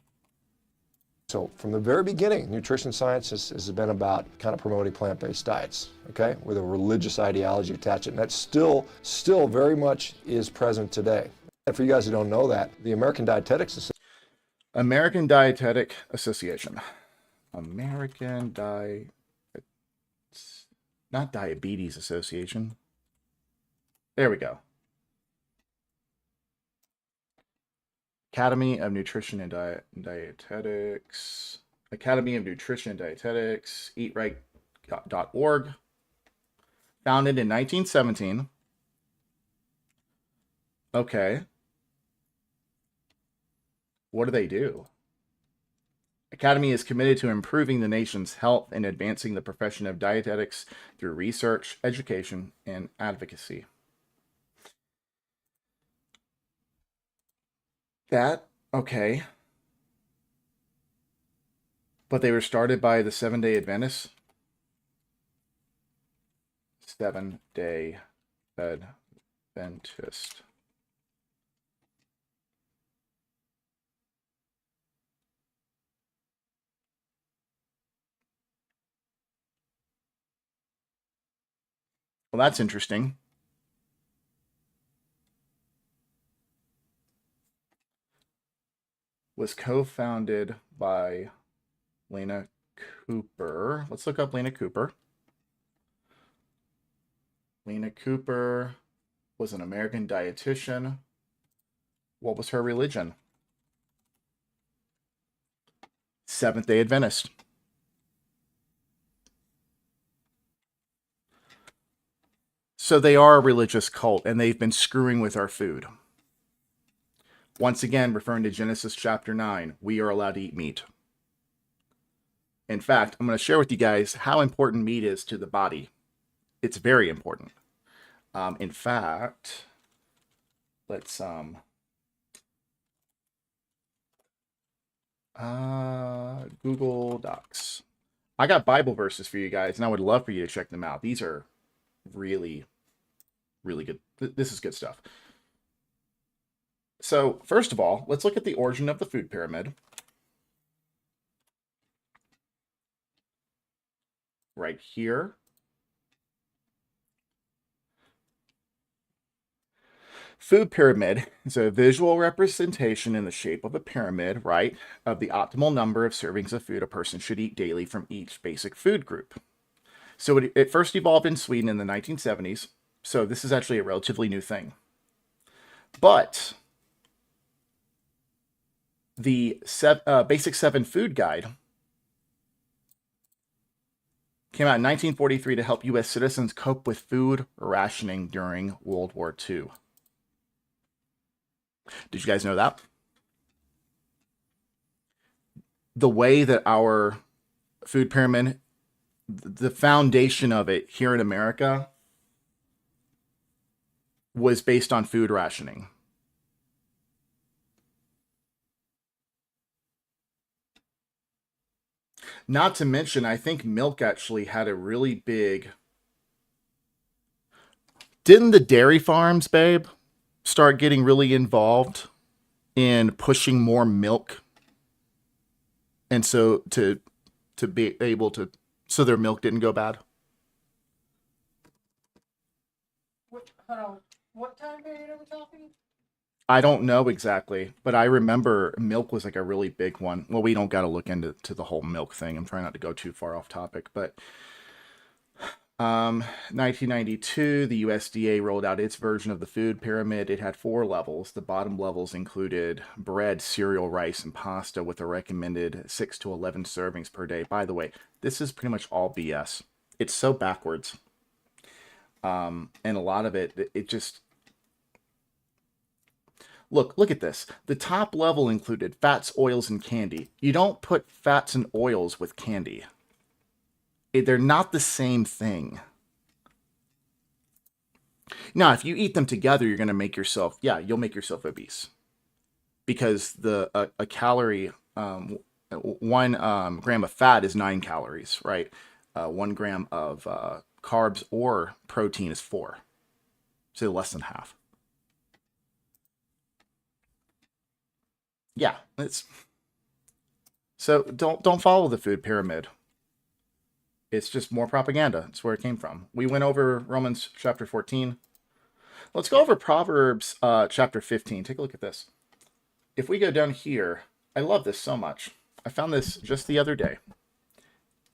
[SPEAKER 1] So from the very beginning, nutrition science has been about kind of promoting plant-based diets, okay, with a religious ideology attached to it. And that still very much is present today. And for you guys who don't know that, the American Dietetic
[SPEAKER 2] Association. Not Diabetes Association. There we go. Academy of Nutrition and Dietetics. Academy of Nutrition and Dietetics. EatRight.org. Founded in 1917. Okay. What do they do? Academy is committed to improving the nation's health and advancing the profession of dietetics through research, education, and advocacy. Okay. But they were started by the Seventh-day Adventists? Seventh-day Adventist. Well, that's interesting. Was co-founded by Lena Cooper. Let's look up Lena Cooper. Lena Cooper was an American dietitian. What was her religion? Seventh-day Adventist. So they are a religious cult, and they've been screwing with our food. Once again, referring to Genesis chapter 9, we are allowed to eat meat. In fact, I'm going to share with you guys how important meat is to the body. It's very important. In fact, let's Google Docs. I got Bible verses for you guys, and I would love for you to check them out. These are really, really good. This is good stuff. So, first of all, let's look at the origin of the food pyramid. Right here. Food pyramid is a visual representation in the shape of a pyramid, right, of the optimal number of servings of food a person should eat daily from each basic food group. So it first evolved in Sweden in the 1970s, so this is actually a relatively new thing. But the Basic 7 Food Guide came out in 1943 to help U.S. citizens cope with food rationing during World War II. Did you guys know that? The way that our food pyramid, the foundation of it here in America, was based on food rationing. Not to mention, I think milk actually had a really big... Didn't the dairy farms, babe, start getting really involved in pushing more milk? And so to be able to... So their milk didn't go bad?
[SPEAKER 22] Hold on. What time period are we talking?
[SPEAKER 2] I don't know exactly, but I remember milk was like a really big one. Well, we don't got to look into the whole milk thing. I'm trying not to go too far off topic, but 1992, the USDA rolled out its version of the food pyramid. It had 4 levels. The bottom levels included bread, cereal, rice, and pasta with a recommended 6 to 11 servings per day. By the way, this is pretty much all BS. It's so backwards. And a lot of it just... Look at this. The top level included fats, oils, and candy. You don't put fats and oils with candy. They're not the same thing. Now, if you eat them together, you're going to make yourself, you'll make yourself obese. Because a calorie, 1 gram of fat is 9 calories, right? 1 gram of carbs or protein is 4. So less than half. Yeah, so don't follow the food pyramid. It's just more propaganda. It's where it came from. We went over Romans chapter 14. Let's go over Proverbs chapter 15. Take a look at this. If we go down here, I love this so much. I found this just the other day,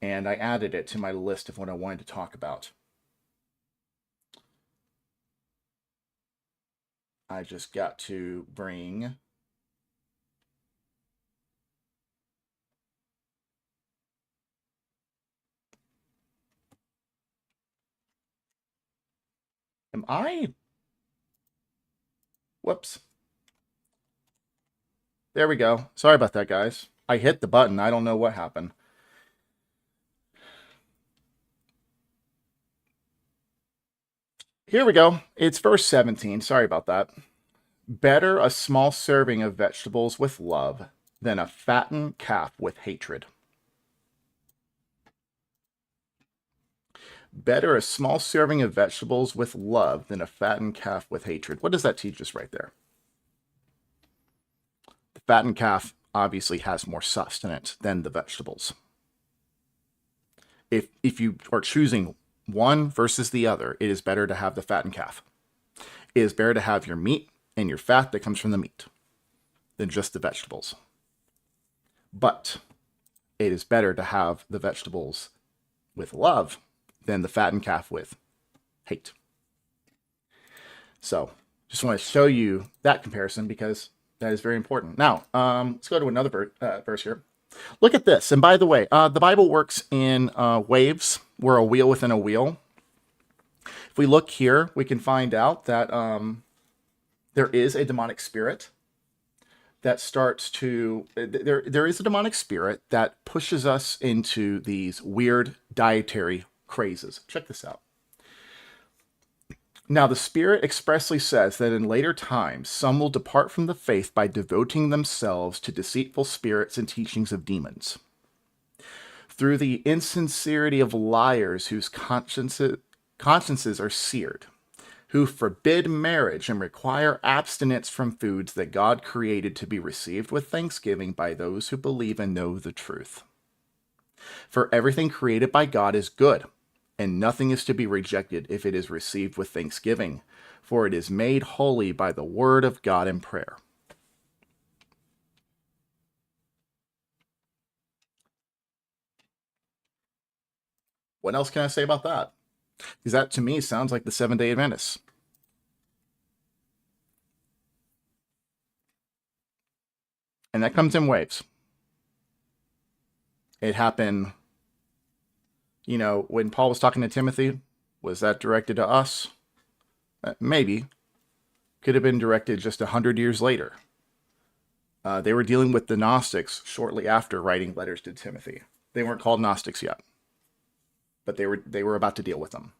[SPEAKER 2] and I added it to my list of what I wanted to talk about. I just got to bring... Whoops. There we go. Sorry about that, guys. I hit the button. I don't know what happened. Here we go. It's verse 17. Sorry about that. Better a small serving of vegetables with love than a fattened calf with hatred. Better a small serving of vegetables with love than a fattened calf with hatred. What does that teach us right there? The fattened calf obviously has more sustenance than the vegetables. If you are choosing one versus the other, it is better to have the fattened calf. It is better to have your meat and your fat that comes from the meat than just the vegetables. But it is better to have the vegetables with love than the fattened calf with hate. So just want to show you that comparison because that is very important. Now, let's go to another verse here. Look at this. And by the way, the Bible works in waves. We're a wheel within a wheel. If we look here, we can find out that there is a demonic spirit that starts to, there is a demonic spirit that pushes us into these weird dietary crazes. Check this out. Now, the Spirit expressly says that in later times, some will depart from the faith by devoting themselves to deceitful spirits and teachings of demons. Through the insincerity of liars whose consciences are seared, who forbid marriage and require abstinence from foods that God created to be received with thanksgiving by those who believe and know the truth. For everything created by God is good, and nothing is to be rejected if it is received with thanksgiving, for it is made holy by the word of God in prayer. What else can I say about that? Because that, to me, sounds like the Seventh-day Adventists. And that comes in waves. It happened, you know, when Paul was talking to Timothy. Was that directed to us? Maybe. Could have been directed just 100 years later. They were dealing with the Gnostics shortly after writing letters to Timothy. They weren't called Gnostics yet, but they were about to deal with them.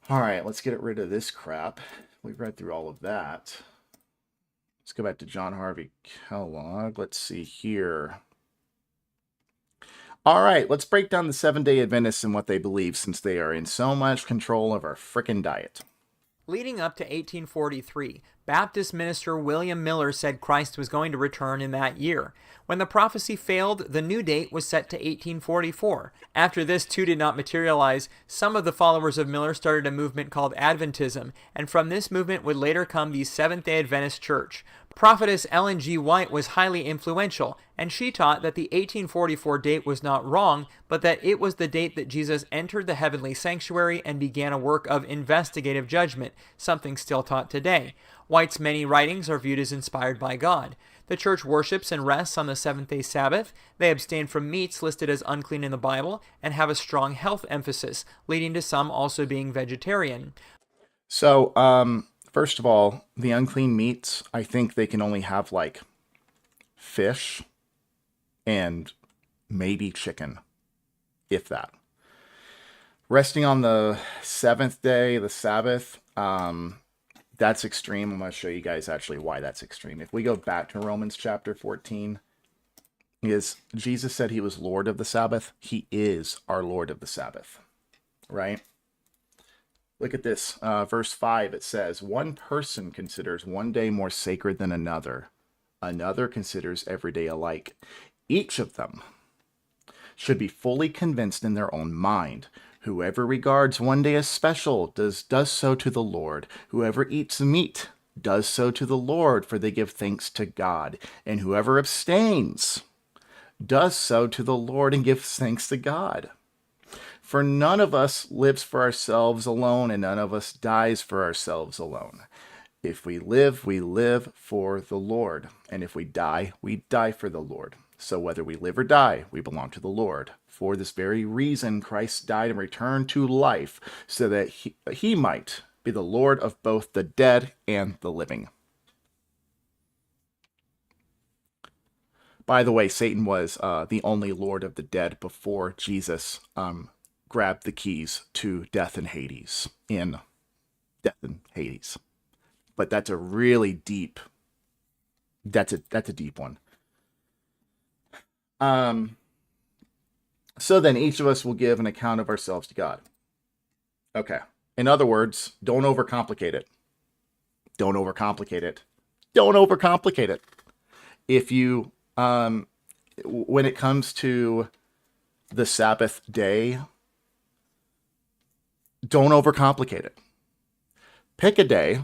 [SPEAKER 2] All right, let's get rid of this crap. We've read through all of that. Let's go back to John Harvey Kellogg. Let's see here. All right, let's break down the Seventh-day Adventists and what they believe, since they are in so much control of our frickin' diet.
[SPEAKER 4] Leading up to 1843, Baptist minister William Miller said Christ was going to return in that year. When the prophecy failed, the new date was set to 1844. After this too did not materialize, some of the followers of Miller started a movement called Adventism, and from this movement would later come the Seventh-day Adventist Church. Prophetess Ellen G. White was highly influential, and she taught that the 1844 date was not wrong, but that it was the date that Jesus entered the heavenly sanctuary and began a work of investigative judgment, something still taught today. White's many writings are viewed as inspired by God. The church worships and rests on the seventh-day Sabbath. They abstain from meats listed as unclean in the Bible and have a strong health emphasis, leading to some also being vegetarian.
[SPEAKER 2] So, first of all, the unclean meats, I think they can only have like fish and maybe chicken, if that. Resting on the seventh day, the Sabbath, that's extreme. I'm going to show you guys actually why that's extreme. If we go back to Romans chapter 14, Jesus said he was Lord of the Sabbath. He is our Lord of the Sabbath, right? Look at this, verse 5, it says, one person considers one day more sacred than another. Another considers every day alike. Each of them should be fully convinced in their own mind. Whoever regards one day as special does so to the Lord. Whoever eats meat does so to the Lord, for they give thanks to God. And whoever abstains does so to the Lord and gives thanks to God. For none of us lives for ourselves alone, and none of us dies for ourselves alone. If we live for the Lord. And if we die for the Lord. So whether we live or die, we belong to the Lord. For this very reason, Christ died and returned to life, so that he might be the Lord of both the dead and the living. By the way, Satan was the only Lord of the dead before Jesus grabbed the keys to death and Hades in Death and Hades. But that's a really deep, that's a deep one. So then each of us will give an account of ourselves to God. Okay. In other words, don't overcomplicate it. Don't overcomplicate it. Don't overcomplicate it. If you, when it comes to the Sabbath day, don't overcomplicate it. Pick a day.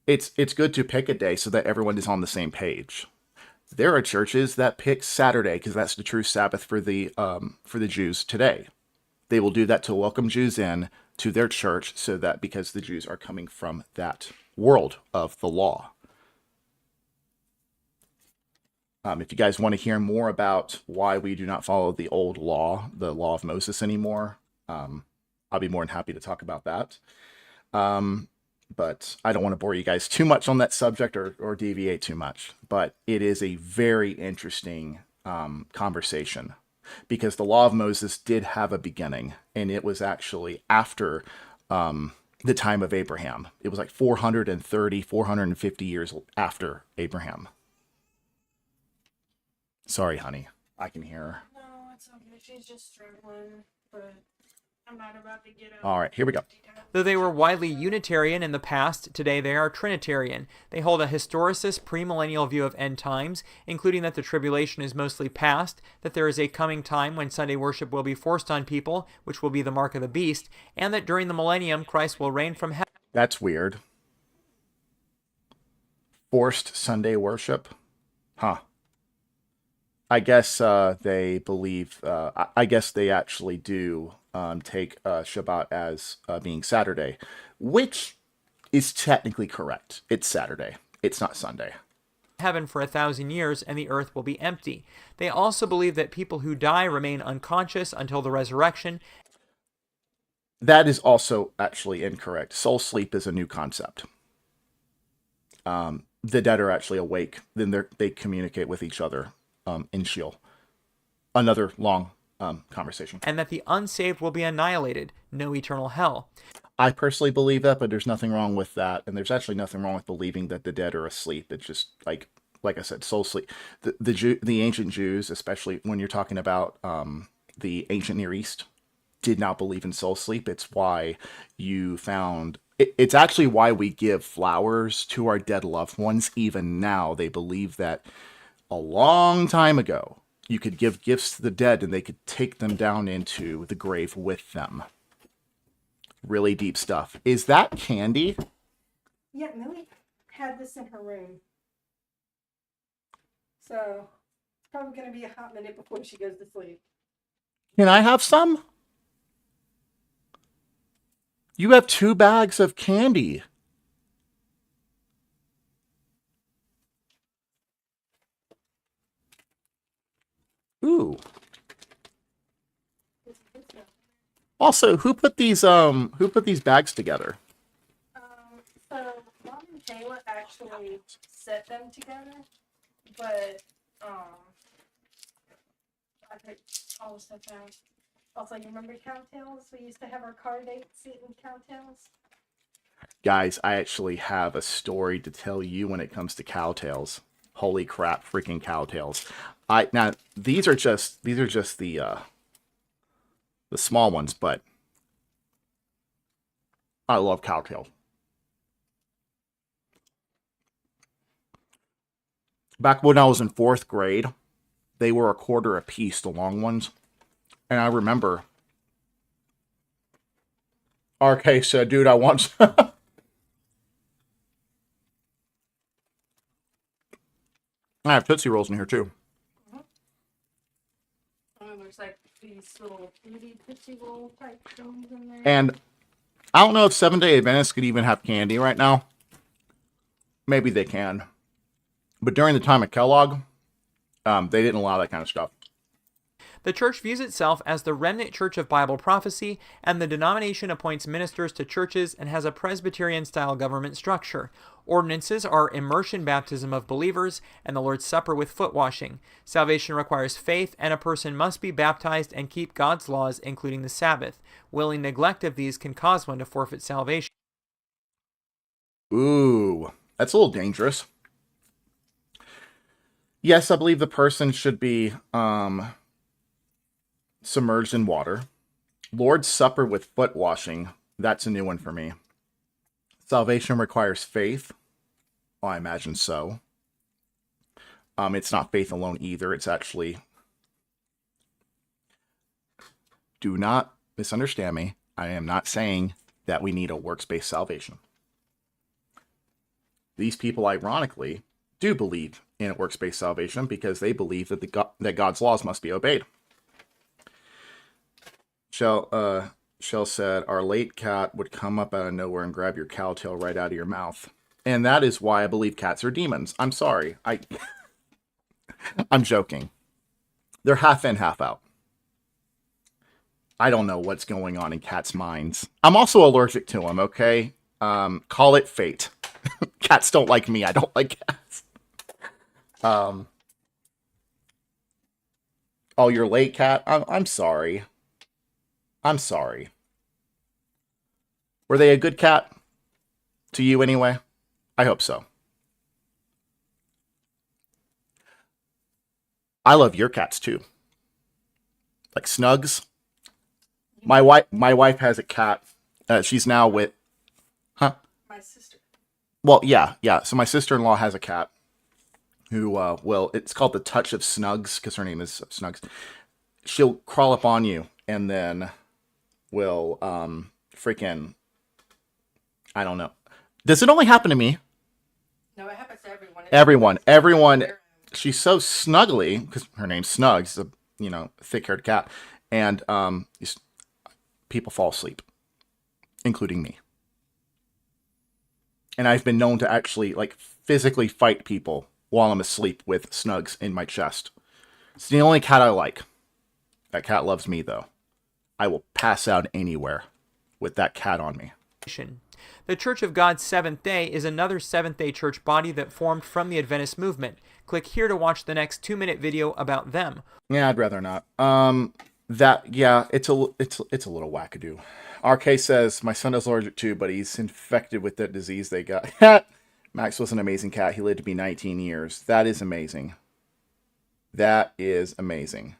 [SPEAKER 2] It's good to pick a day so that everyone is on the same page. There are churches that pick Saturday because that's the true Sabbath for the Jews today. They will do that to welcome Jews in to their church, so that because the Jews are coming from that world of the law. If you guys want to hear more about why we do not follow the old law, the law of Moses anymore, I'll be more than happy to talk about that. But I don't want to bore you guys too much on that subject or deviate too much. But it is a very interesting conversation, because the law of Moses did have a beginning, and it was actually after the time of Abraham. It was like 450 years after Abraham. Sorry, honey. I can hear her.
[SPEAKER 22] No, it's okay. She's just struggling, but I'm not about to get
[SPEAKER 2] All right, here we go.
[SPEAKER 4] Though they were widely Unitarian in the past, today they are Trinitarian. They hold a historicist premillennial view of end times, including that the tribulation is mostly past, that there is a coming time when Sunday worship will be forced on people, which will be the mark of the beast, and that during the millennium Christ will reign from heaven.
[SPEAKER 2] That's weird. Forced Sunday worship? Huh. I guess they believe, I guess they actually do take Shabbat as being Saturday, which is technically correct. It's Saturday. It's not Sunday.
[SPEAKER 4] Heaven for 1,000 years, and the earth will be empty. They also believe that people who die remain unconscious until the resurrection.
[SPEAKER 2] That is also actually incorrect. Soul sleep is a new concept. The dead are actually awake. Then they communicate with each other in Sheol. Another long conversation.
[SPEAKER 4] And that the unsaved will be annihilated. No eternal hell.
[SPEAKER 2] I personally believe that, but there's nothing wrong with that. And there's actually nothing wrong with believing that the dead are asleep. It's just like I said, soul sleep. The ancient Jews, especially when you're talking about the ancient Near East, did not believe in soul sleep. It's why you found... It's actually why we give flowers to our dead loved ones. Even now, they believe that a long time ago, you could give gifts to the dead and they could take them down into the grave with them. Really deep stuff. Is that candy?
[SPEAKER 22] Yeah, Millie had this in her room. So, it's probably going to be a hot minute before she goes to sleep.
[SPEAKER 2] Can I have some? You have 2 bags of candy. Ooh. Also, who put these bags together?
[SPEAKER 22] So Mom and Kayla actually set them together, but I put all the stuff out. Also, you remember Cowtails? We used to have our car dates eating Cowtails.
[SPEAKER 2] Guys, I actually have a story to tell you when it comes to Cowtails. Holy crap, freaking Cowtails. Now these are just the small ones, but I love Cowtails. Back when I was in 4th grade, they were $0.25 a piece, the long ones. And I remember RK said, dude, I want some. I have Tootsie Rolls in here too.
[SPEAKER 22] There's like these little fruity Tootsie Roll type things in there.
[SPEAKER 2] And I don't know if 7-Day Adventists could even have candy right now. Maybe they can. But during the time of Kellogg, they didn't allow that kind of stuff.
[SPEAKER 4] The church views itself as the remnant church of Bible prophecy, and the denomination appoints ministers to churches and has a Presbyterian-style government structure. Ordinances are immersion baptism of believers and the Lord's Supper with foot washing. Salvation requires faith, and a person must be baptized and keep God's laws, including the Sabbath. Willing neglect of these can cause one to forfeit salvation.
[SPEAKER 2] Ooh, that's a little dangerous. Yes, I believe the person should be submerged in water. Lord's Supper with foot washing. That's a new one for me. Salvation requires faith. Well, I imagine so. It's not faith alone either. It's actually... Do not misunderstand me. I am not saying that we need a works-based salvation. These people, ironically, do believe in a works-based salvation because they believe that that God's laws must be obeyed. Shell said, our late cat would come up out of nowhere and grab your cow tail right out of your mouth. And that is why I believe cats are demons. I'm sorry. I'm joking. They're half in, half out. I don't know what's going on in cats' minds. I'm also allergic to them, okay? Call it fate. Cats don't like me. I don't like cats. Oh, you're late, cat? I'm sorry. I'm sorry. Were they a good cat? To you, anyway? I hope so. I love your cats, too. Like Snugs. My wife has a cat. She's now with... Huh?
[SPEAKER 22] My sister.
[SPEAKER 2] Well, yeah. So my sister-in-law has a cat who, it's called the Touch of Snugs, because her name is Snugs. She'll crawl up on you, and then will, freaking... I don't know. Does it only happen to me?
[SPEAKER 22] No, it happens to everyone.
[SPEAKER 2] Everyone. She's so snuggly, because her name's Snugs, a, thick-haired cat, and people fall asleep, including me. And I've been known to actually, physically fight people while I'm asleep with Snugs in my chest. It's the only cat I like. That cat loves me, though. I will pass out anywhere with that cat on me.
[SPEAKER 4] The Church of God's Seventh-day is another Seventh-day Church body that formed from the Adventist movement. Click here to watch the next 2-minute video about them.
[SPEAKER 2] Yeah, I'd rather not. It's a little wackadoo. RK says, my son is allergic too, but he's infected with that disease they got. Max was an amazing cat. He lived to be 19 years. That is amazing. That is amazing.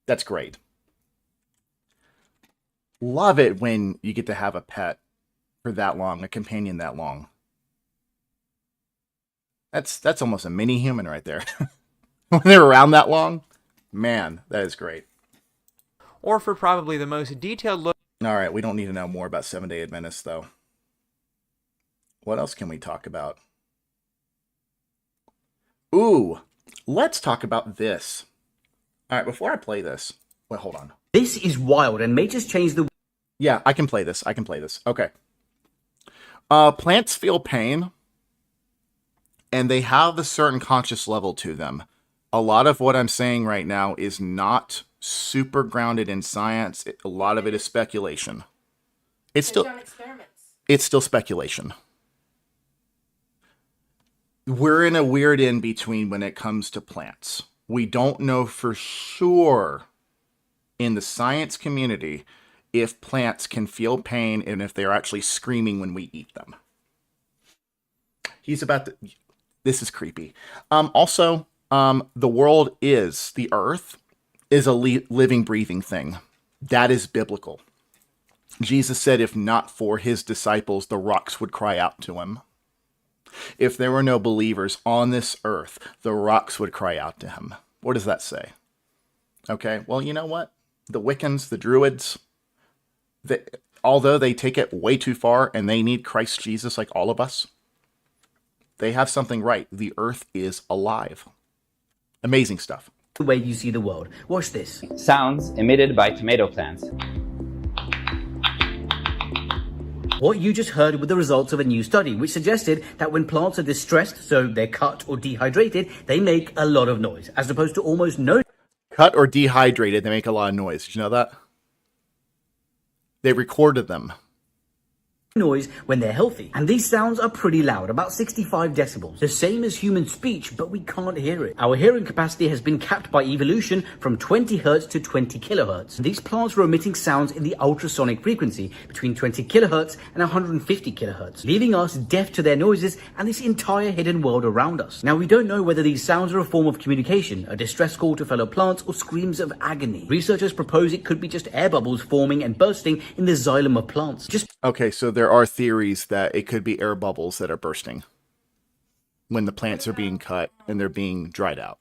[SPEAKER 2] That's great. Love it when you get to have a pet for that long, a companion that long. That's almost a mini human right there. When they're around that long, man, that is great.
[SPEAKER 4] Or for probably the most detailed look.
[SPEAKER 2] All right, we don't need to know more about Seventh-day Adventists, though. What else can we talk about? Ooh, let's talk about this. All right, before I play this, wait, hold on.
[SPEAKER 5] This is wild and may just change the...
[SPEAKER 2] Yeah, I can play this. Okay. Plants feel pain, and they have a certain conscious level to them. A lot of what I'm saying right now is not super grounded in science. A lot of it is speculation. It's still speculation. We're in a weird in-between when it comes to plants. We don't know for sure in the science community if plants can feel pain and if they're actually screaming when we eat them. This is creepy. Also, the world the earth is a living, breathing thing. That is biblical. Jesus said if not for his disciples, the rocks would cry out to him. If there were no believers on this earth, the rocks would cry out to him. What does that say? Okay, well, you know what? The Wiccans, the Druids, although they take it way too far and they need Christ Jesus like all of us, they have something right. The earth is alive. Amazing stuff.
[SPEAKER 5] The way you see the world. Watch this.
[SPEAKER 11] Sounds emitted by tomato plants.
[SPEAKER 5] What you just heard were the results of a new study, which suggested that when plants are distressed, so they're cut or dehydrated, they make a lot of noise, as opposed to almost no...
[SPEAKER 2] Cut or dehydrated, they make a lot of noise. Did you know that? They recorded them.
[SPEAKER 5] Noise when they're healthy, and these sounds are pretty loud, about 65 decibels, the same as human speech, but we can't hear it. Our hearing capacity has been capped by evolution from 20 hertz to 20 kilohertz. These plants were emitting sounds in the ultrasonic frequency between 20 kilohertz and 150 kilohertz, leaving us deaf to their noises and this entire hidden world around us. Now, we don't know whether these sounds are a form of communication, a distress call to fellow plants, or screams of agony. Researchers propose it could be just air bubbles forming and bursting in the xylem of plants.
[SPEAKER 2] Okay, so there are theories that it could be air bubbles that are bursting when the plants are being cut and they're being dried out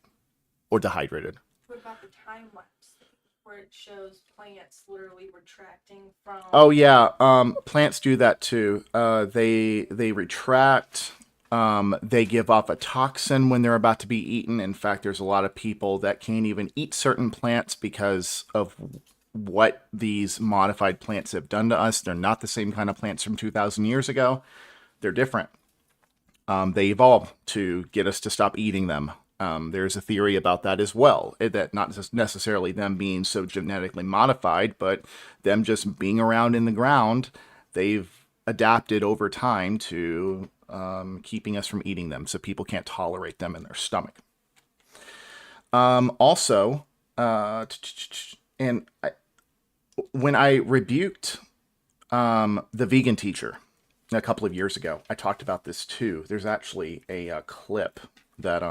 [SPEAKER 2] or dehydrated.
[SPEAKER 22] What about the time lapse? where it shows plants literally retracting from.
[SPEAKER 2] Oh yeah, plants do that too. They retract. They give off a toxin when they're about to be eaten. In fact, there's a lot of people that can't even eat certain plants because of what these modified plants have done to us. They're not the same kind of plants from 2,000 years ago. They're different. They evolved to get us to stop eating them. There's a theory about that as well, that not just necessarily them being so genetically modified, but them just being around in the ground, they've adapted over time to keeping us from eating them, so people can't tolerate them in their stomach. Also, when I rebuked the vegan teacher a couple of years ago, I talked about this too. There's actually a clip that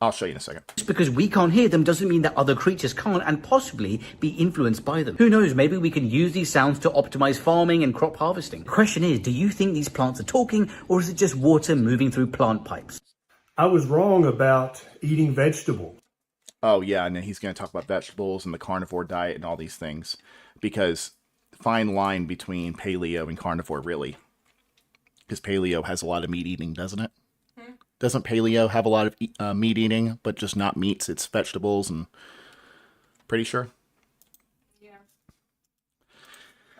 [SPEAKER 2] I'll show you in a second.
[SPEAKER 5] Just because we can't hear them doesn't mean that other creatures can't and possibly be influenced by them. Who knows, maybe we can use these sounds to optimize farming and crop harvesting. The question is, do you think these plants are talking, or is it just water moving through plant pipes?
[SPEAKER 6] I was wrong about eating vegetables.
[SPEAKER 2] Oh yeah, and then he's going to talk about vegetables and the carnivore diet and all these things, because fine line between paleo and carnivore, really. Because paleo has a lot of meat eating, doesn't it? Doesn't paleo have a lot of meat eating, but just not meats? It's vegetables, and pretty sure.
[SPEAKER 22] Yeah.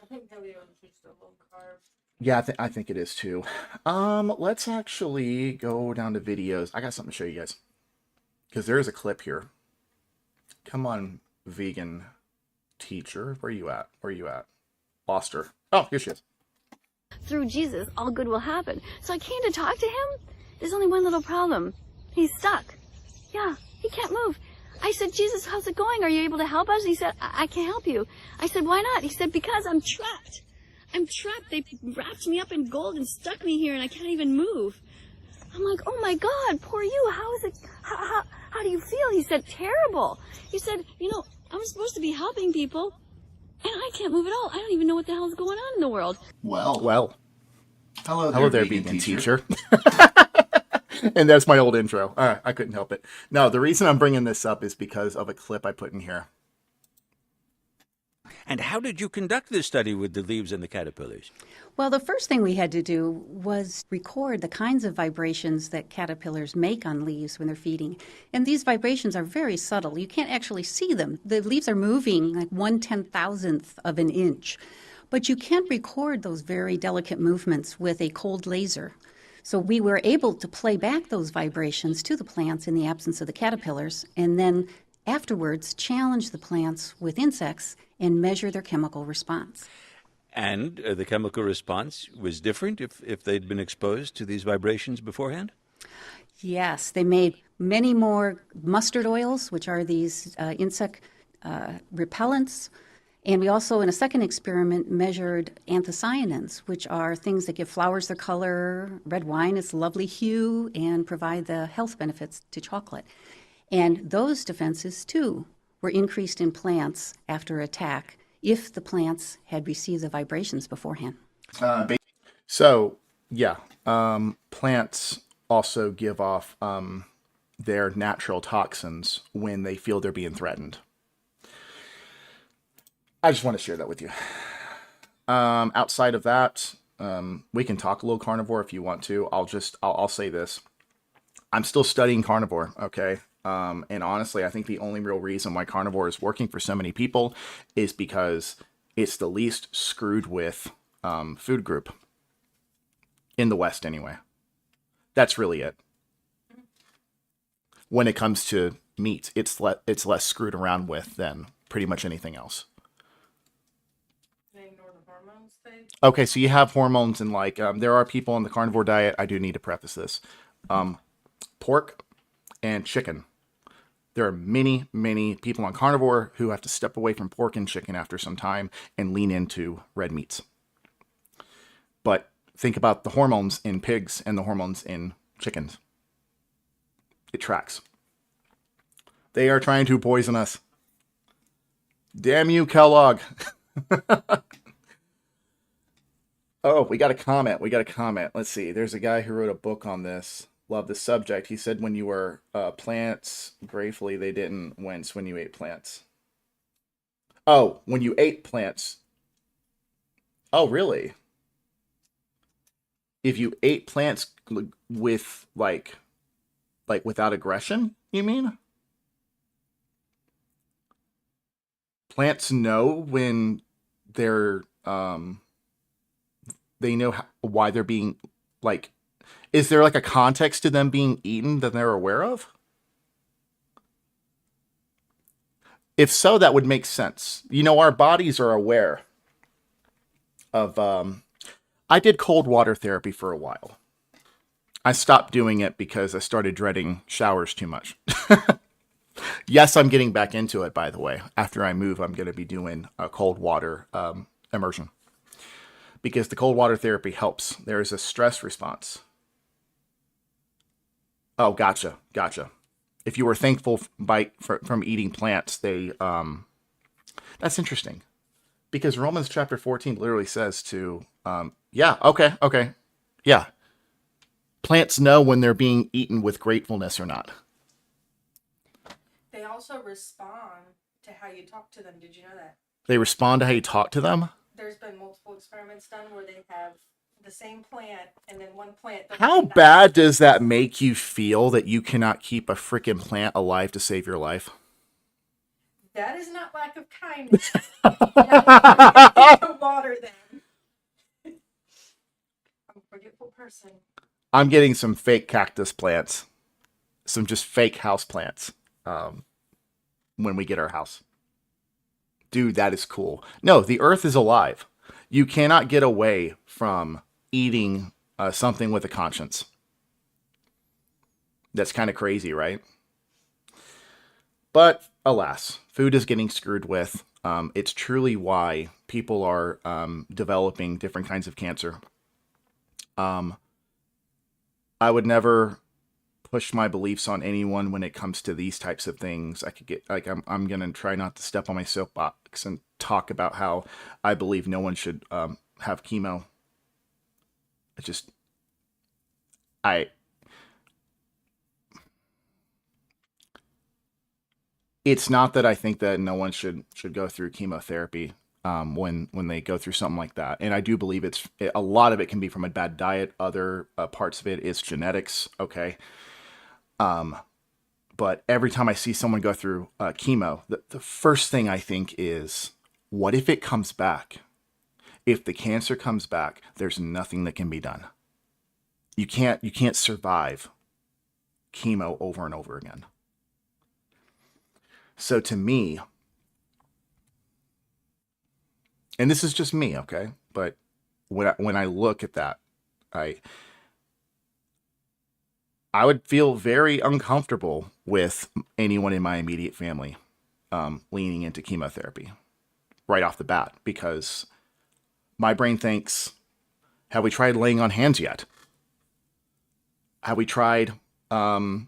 [SPEAKER 22] I think paleo is just a low carb.
[SPEAKER 2] Yeah, I think it is too. Let's actually go down to videos. I got something to show you guys, because there is a clip here. Come on, vegan teacher. Where you at? Where you at? Lost her. Oh, here she is.
[SPEAKER 12] Through Jesus, all good will happen. So I came to talk to him. There's only one little problem. He's stuck. Yeah, he can't move. I said, Jesus, how's it going? Are you able to help us? He said, I can't help you. I said, why not? He said, because I'm trapped. I'm trapped. They wrapped me up in gold and stuck me here and I can't even move. I'm like, oh my God, poor you. How is it? How do you feel? He said, terrible. He said, you know, I'm supposed to be helping people and I can't move at all. I don't even know what the hell's going on in the world.
[SPEAKER 2] Well.
[SPEAKER 9] Hello
[SPEAKER 2] there, vegan teacher. And that's my old intro. I couldn't help it. No, the reason I'm bringing this up is because of a clip I put in here.
[SPEAKER 23] And how did you conduct this study with the leaves and the caterpillars?
[SPEAKER 24] Well, the first thing we had to do was record the kinds of vibrations that caterpillars make on leaves when they're feeding. And these vibrations are very subtle. You can't actually see them. The leaves are moving like 1/10,000th of an inch. But you can't record those very delicate movements with a cold laser. So we were able to play back those vibrations to the plants in the absence of the caterpillars, and then afterwards challenge the plants with insects and measure their chemical response.
[SPEAKER 23] And the chemical response was different if they'd been exposed to these vibrations beforehand?
[SPEAKER 24] Yes, they made many more mustard oils, which are these insect repellents. And we also, in a second experiment, measured anthocyanins, which are things that give flowers their color, red wine its lovely hue, and provide the health benefits to chocolate. And those defenses, too, were increased in plants after attack if the plants had received the vibrations beforehand.
[SPEAKER 2] Plants also give off their natural toxins when they feel they're being threatened. I just want to share that with you. Outside of that, we can talk a little carnivore if you want to. I'll say this. I'm still studying carnivore, okay? And honestly, I think the only real reason why carnivore is working for so many people is because it's the least screwed with food group. In the West, anyway. That's really it. When it comes to meat, it's less screwed around with than pretty much anything else. Okay, so you have hormones and there are people on the carnivore diet. I do need to preface this. Pork and chicken. There are many, many people on carnivore who have to step away from pork and chicken after some time and lean into red meats. But think about the hormones in pigs and the hormones in chickens. It tracks. They are trying to poison us. Damn you, Kellogg. Oh, we got a comment. Let's see. There's a guy who wrote a book on this. Love the subject. He said when you were plants, gratefully they didn't wince when you ate plants. Oh, when you ate plants. Oh, really? If you ate plants with like without aggression, you mean? Plants know when they're they know why they're being like, is there like a context to them being eaten that they're aware of? If so, that would make sense. You know, our bodies are aware of I did cold water therapy for a while. I stopped doing it because I started dreading showers too much. Yes, I'm getting back into it, by the way. After I move, I'm going to be doing a cold water immersion. Because the cold water therapy helps. There is a stress response. Oh, gotcha. If you were thankful from eating plants, they that's interesting. Because Romans chapter 14 literally says to, okay. Yeah. Plants know when they're being eaten with gratefulness or not.
[SPEAKER 22] They also respond to how you talk to them. Did you know that?
[SPEAKER 2] They respond to how you talk to them?
[SPEAKER 22] There's been multiple experiments done where they have the same plant and then one plant.
[SPEAKER 2] How bad does that make you feel that you cannot keep a freaking plant alive to save your life?
[SPEAKER 22] That is not lack of kindness. That is water them. I'm a forgetful person.
[SPEAKER 2] I'm getting some fake cactus plants. Some just fake house plants. When we get our house. Dude, that is cool. No, the earth is alive. You cannot get away from eating something with a conscience. That's kind of crazy, right? But alas, food is getting screwed with. It's truly why people are developing different kinds of cancer. I would never push my beliefs on anyone when it comes to these types of things. I could get like I'm gonna try not to step on my soapbox and talk about how I believe no one should have chemo. It's not that I think that no one should go through chemotherapy when they go through something like that. And I do believe a lot of it can be from a bad diet. Other parts of it is genetics. Okay. But every time I see someone go through chemo, the first thing I think is, what if it comes back? If the cancer comes back, there's nothing that can be done. You can't survive chemo over and over again. So to me, and this is just me, okay? But when I look at that, I would feel very uncomfortable with anyone in my immediate family leaning into chemotherapy right off the bat, because my brain thinks, have we tried laying on hands yet? Have we tried anointing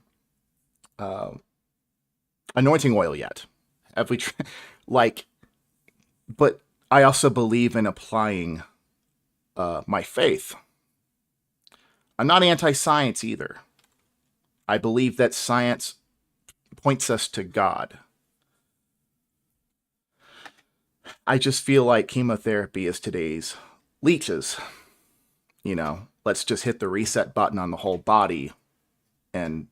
[SPEAKER 2] oil yet? Have we but I also believe in applying my faith. I'm not anti-science either. I believe that science points us to God. I just feel like chemotherapy is today's leeches. You know, let's just hit the reset button on the whole body and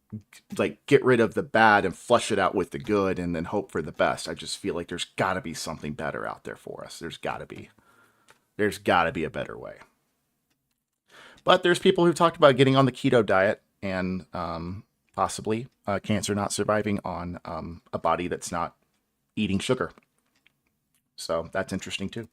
[SPEAKER 2] like get rid of the bad and flush it out with the good and then hope for the best. I just feel like there's got to be something better out there for us. There's got to be a better way. But there's people who've talked about getting on the keto diet and possibly cancer not surviving on a body that's not eating sugar. So that's interesting too.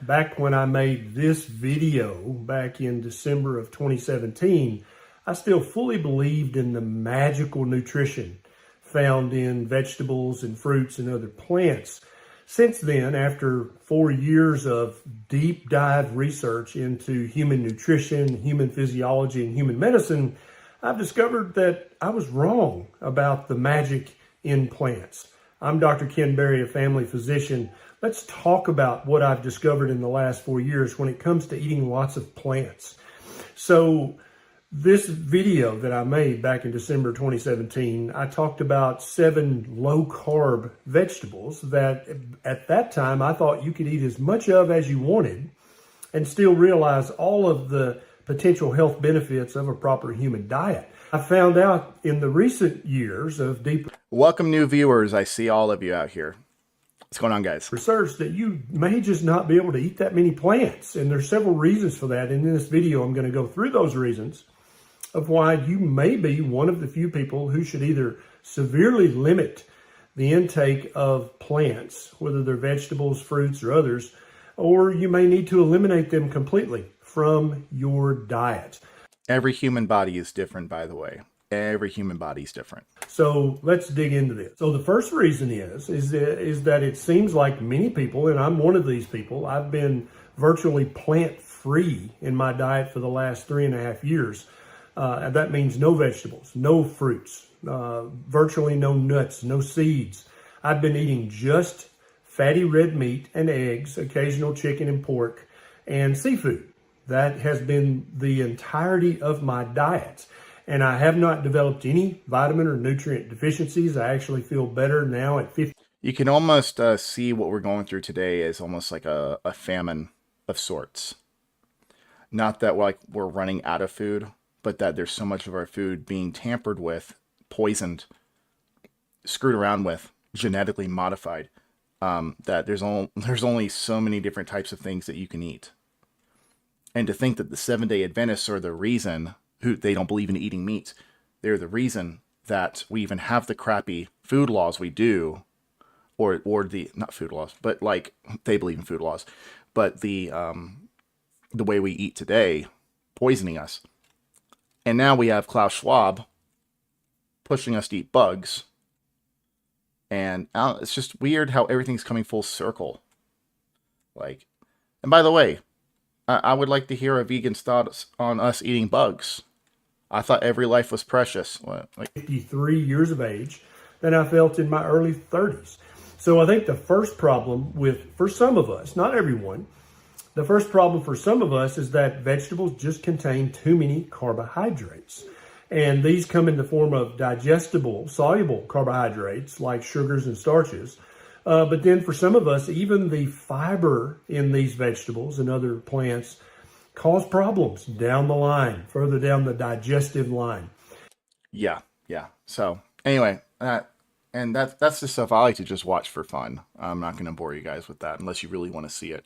[SPEAKER 6] Back when I made this video back in December of 2017, I still fully believed in the magical nutrition found in vegetables and fruits and other plants. Since then, after 4 years of deep dive research into human nutrition, human physiology, and human medicine, I've discovered that I was wrong about the magic in plants. I'm Dr. Ken Berry, a family physician. Let's talk about what I've discovered in the last 4 years when it comes to eating lots of plants. So This video that I made back in December 2017, I talked about 7 low-carb vegetables that at that time I thought you could eat as much of as you wanted and still realize all of the potential health benefits of a proper human diet. I found out in the recent years of deep
[SPEAKER 2] Welcome, new viewers. I see all of you out here. What's going on, guys?
[SPEAKER 6] research that you may just not be able to eat that many plants. And there's several reasons for that. And in this video, I'm going to go through those reasons of why you may be one of the few people who should either severely limit the intake of plants, whether they're vegetables, fruits, or others, or you may need to eliminate them completely from your diet.
[SPEAKER 2] Every human body is different, by the way. Every human body is different.
[SPEAKER 6] So let's dig into this. So the first reason is that it seems like many people, and I'm one of these people, I've been virtually plant-free in my diet for the last 3.5 years. And that means no vegetables, no fruits, virtually no nuts, no seeds. I've been eating just fatty red meat and eggs, occasional chicken and pork, and seafood. That has been the entirety of my diet. And I have not developed any vitamin or nutrient deficiencies. I actually feel better now at 50.
[SPEAKER 2] You can almost see what we're going through today as almost like a famine of sorts. Not that we're running out of food, but that there's so much of our food being tampered with, poisoned, screwed around with, genetically modified, that there's only so many different types of things that you can eat. And to think that the Seventh-day Adventists are the reason who they don't believe in eating meat, they're the reason that we even have the crappy food laws we do, or the, not food laws, but like they believe in food laws, but the way we eat today, poisoning us. And now we have Klaus Schwab pushing us to eat bugs. And it's just weird how everything's coming full circle. Like, and by the way, I would like to hear a vegan's thoughts on us eating bugs. I thought every life was precious. What, like
[SPEAKER 6] 53 years of age than I felt in my early 30s. So I think the first problem for some of us, not everyone, the first problem for some of us is that vegetables just contain too many carbohydrates. And these come in the form of digestible, soluble carbohydrates like sugars and starches. But then for some of us, even the fiber in these vegetables and other plants cause problems down the line, further down the digestive line.
[SPEAKER 2] Yeah. So anyway, that's the stuff I like to just watch for fun. I'm not going to bore you guys with that unless you really want to see it.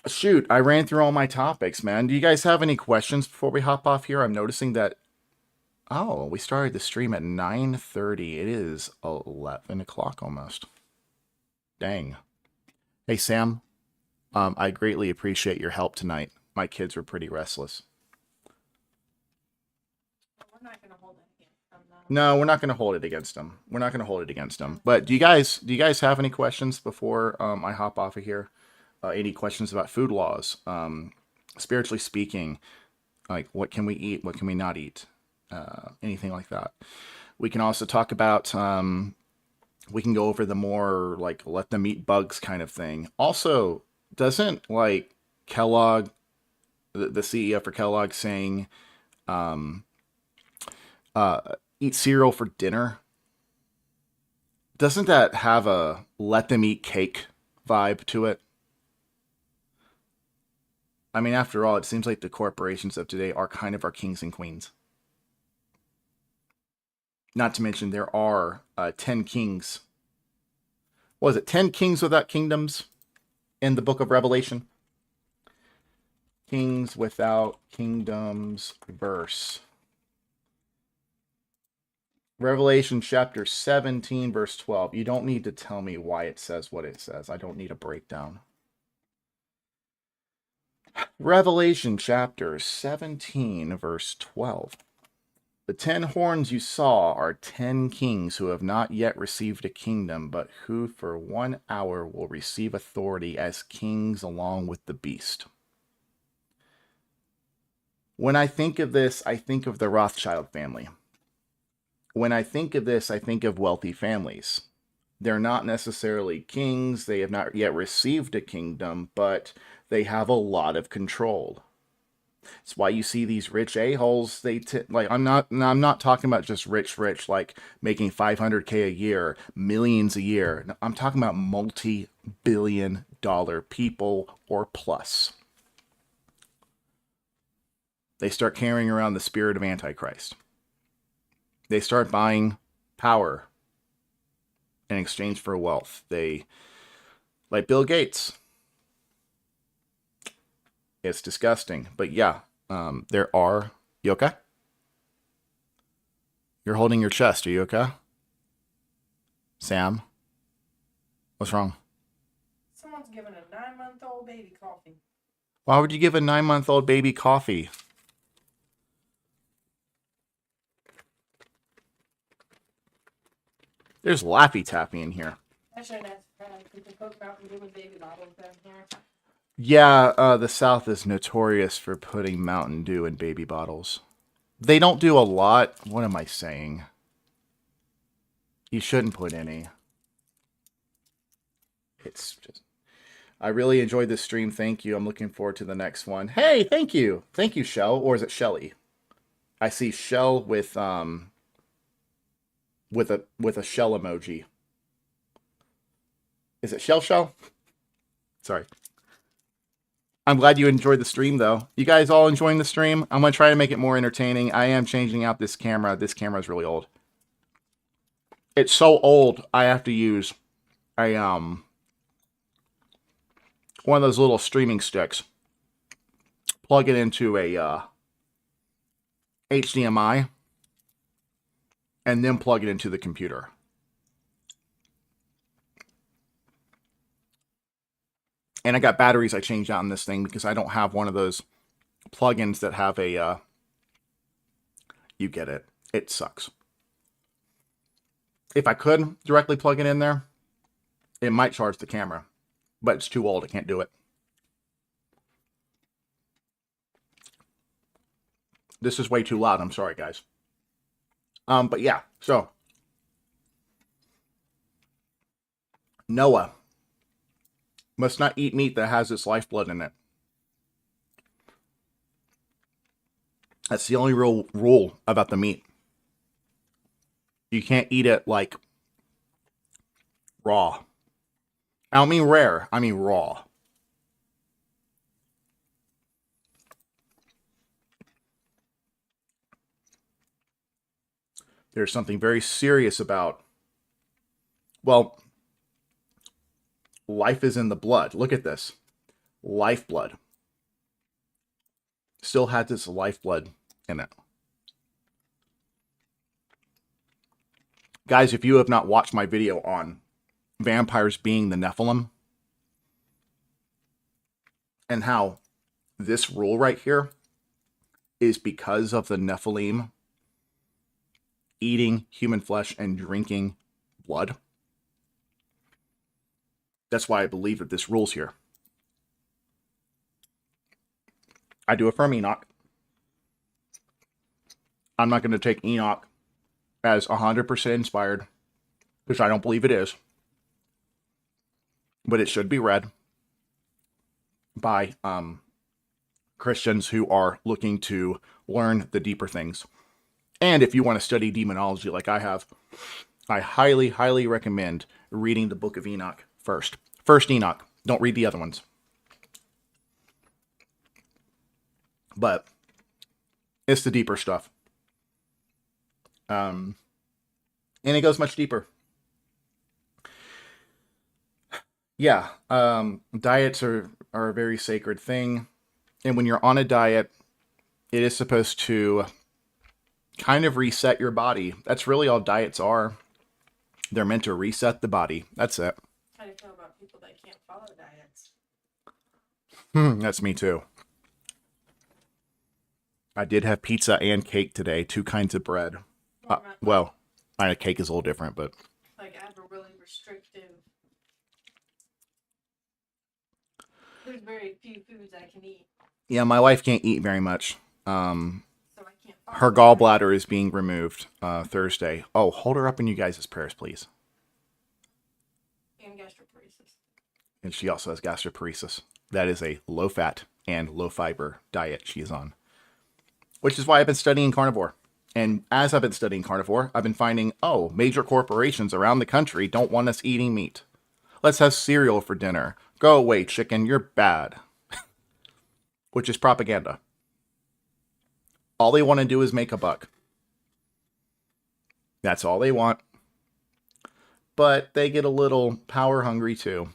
[SPEAKER 2] Shoot, I ran through all my topics, man. Do you guys have any questions before we hop off here? I'm noticing that, we started the stream at 9:30. It is 11 o'clock almost. Dang. Hey, Sam, I greatly appreciate your help tonight. My kids were pretty restless. No, we're not going to hold it against them. We're not going to hold it against them. But do you guys have any questions before I hop off of here? Any questions about food laws? Spiritually speaking, like what can we eat? What can we not eat? Anything like that. We can also talk about, we can go over the more like let them eat bugs kind of thing. Also, doesn't like Kellogg, the CEO for Kellogg saying, eat cereal for dinner? Doesn't that have a let them eat cake vibe to it? I mean, after all, it seems like the corporations of today are kind of our kings and queens. Not to mention there are 10 kings. What is it? 10 kings without kingdoms in the book of Revelation? Kings without kingdoms verse. Revelation chapter 17, verse 12. You don't need to tell me why it says what it says. I don't need a breakdown. Revelation chapter 17, verse 12. The 10 horns you saw are 10 kings who have not yet received a kingdom, but who for 1 hour will receive authority as kings along with the beast. When I think of this, I think of the Rothschild family. When I think of this, I think of wealthy families. They're not necessarily kings. They have not yet received a kingdom, but they have a lot of control. It's why you see these rich a-holes. Like, I'm not talking about just rich, like making $500K a year, millions a year. No, I'm talking about multi-billion-dollar people or plus. They start carrying around the spirit of Antichrist. They start buying power in exchange for wealth. They, like Bill Gates. It's disgusting. But yeah, there are... You okay? You're holding your chest. Are you okay? Sam? What's wrong?
[SPEAKER 22] Someone's giving a 9-month-old baby coffee.
[SPEAKER 2] Why would you give a 9-month-old baby coffee? There's Laffy Taffy in here.
[SPEAKER 22] I should ask if the Coke Mountain Dew with baby bottles down here.
[SPEAKER 2] Yeah, the South is notorious for putting Mountain Dew in baby bottles. They don't do a lot. What am I saying? You shouldn't put any. It's just... I really enjoyed this stream. Thank you. I'm looking forward to the next one. Hey, thank you. Thank you, Shell. Or is it Shelly? I see Shell with a shell emoji. Is it Shell? Sorry. I'm glad you enjoyed the stream, though. You guys all enjoying the stream? I'm going to try to make it more entertaining. I am changing out this camera. This camera is really old. It's so old, I have to use a one of those little streaming sticks. Plug it into a HDMI, and then plug it into the computer. And I got batteries I changed out in this thing because I don't have one of those plugins that have a, you get it. It sucks. If I could directly plug it in there, it might charge the camera. But it's too old. I can't do it. This is way too loud. I'm sorry, guys. But yeah, so. Noah must not eat meat that has its lifeblood in it. That's the only real rule about the meat. You can't eat it like raw. I don't mean rare, I mean raw. There's something very serious about, well, life is in the blood. Look at this. Lifeblood. Still had this lifeblood in it. Guys, if you have not watched my video on vampires being the Nephilim and how this rule right here is because of the Nephilim eating human flesh and drinking blood. That's why I believe that this rule's here. I do affirm Enoch. I'm not going to take Enoch as 100% inspired, because I don't believe it is. But it should be read by Christians who are looking to learn the deeper things. And if you want to study demonology like I have, I highly, highly recommend reading the Book of Enoch first. First Enoch. Don't read the other ones. But it's the deeper stuff. And it goes much deeper. Yeah, diets are a very sacred thing. And when you're on a diet, it is supposed to kind of reset your body. That's really all diets are. They're meant to reset the body. That's it.
[SPEAKER 22] How do you feel about people that can't follow diets?
[SPEAKER 2] That's me too. I did have pizza and cake today. 2 kinds of bread. Well, my cake is a little different, but...
[SPEAKER 22] Like, I have a really restrictive... There's very few foods I can eat.
[SPEAKER 2] Yeah, my wife can't eat very much. Her gallbladder is being removed Thursday. Oh, hold her up in you guys' prayers, please.
[SPEAKER 22] And gastroparesis.
[SPEAKER 2] And she also has gastroparesis. That is a low-fat and low-fiber diet she is on. which is why I've been studying carnivore. And as I've been studying carnivore, I've been finding, oh, major corporations around the country don't want us eating meat. Let's have cereal for dinner. Go away, chicken, you're bad. Which is propaganda. All they want to do is make a buck. That's all they want. But they get a little power hungry too.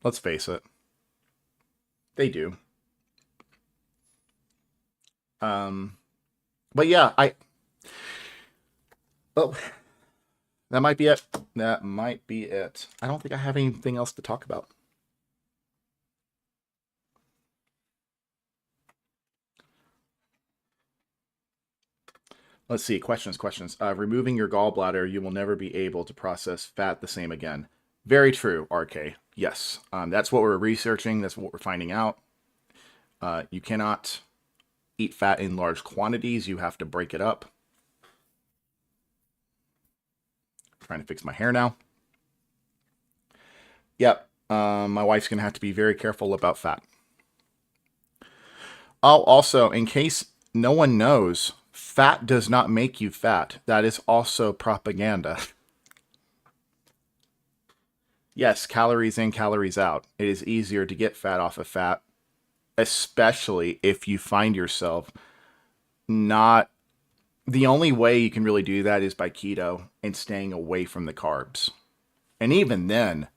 [SPEAKER 2] Let's face it. They do. But yeah, oh, that might be it. That might be it. I don't think I have anything else to talk about. Let's see. Questions. Removing your gallbladder, you will never be able to process fat the same again. Very true, RK. Yes. That's what we're researching. That's what we're finding out. You cannot eat fat in large quantities. You have to break it up. Trying to fix my hair now. Yep. My wife's going to have to be very careful about fat. Oh, also, in case no one knows, fat does not make you fat. That is also propaganda. Yes, calories in, calories out. It is easier to get fat off of fat, especially if you find yourself not... The only way you can really do that is by keto and staying away from the carbs. And even then,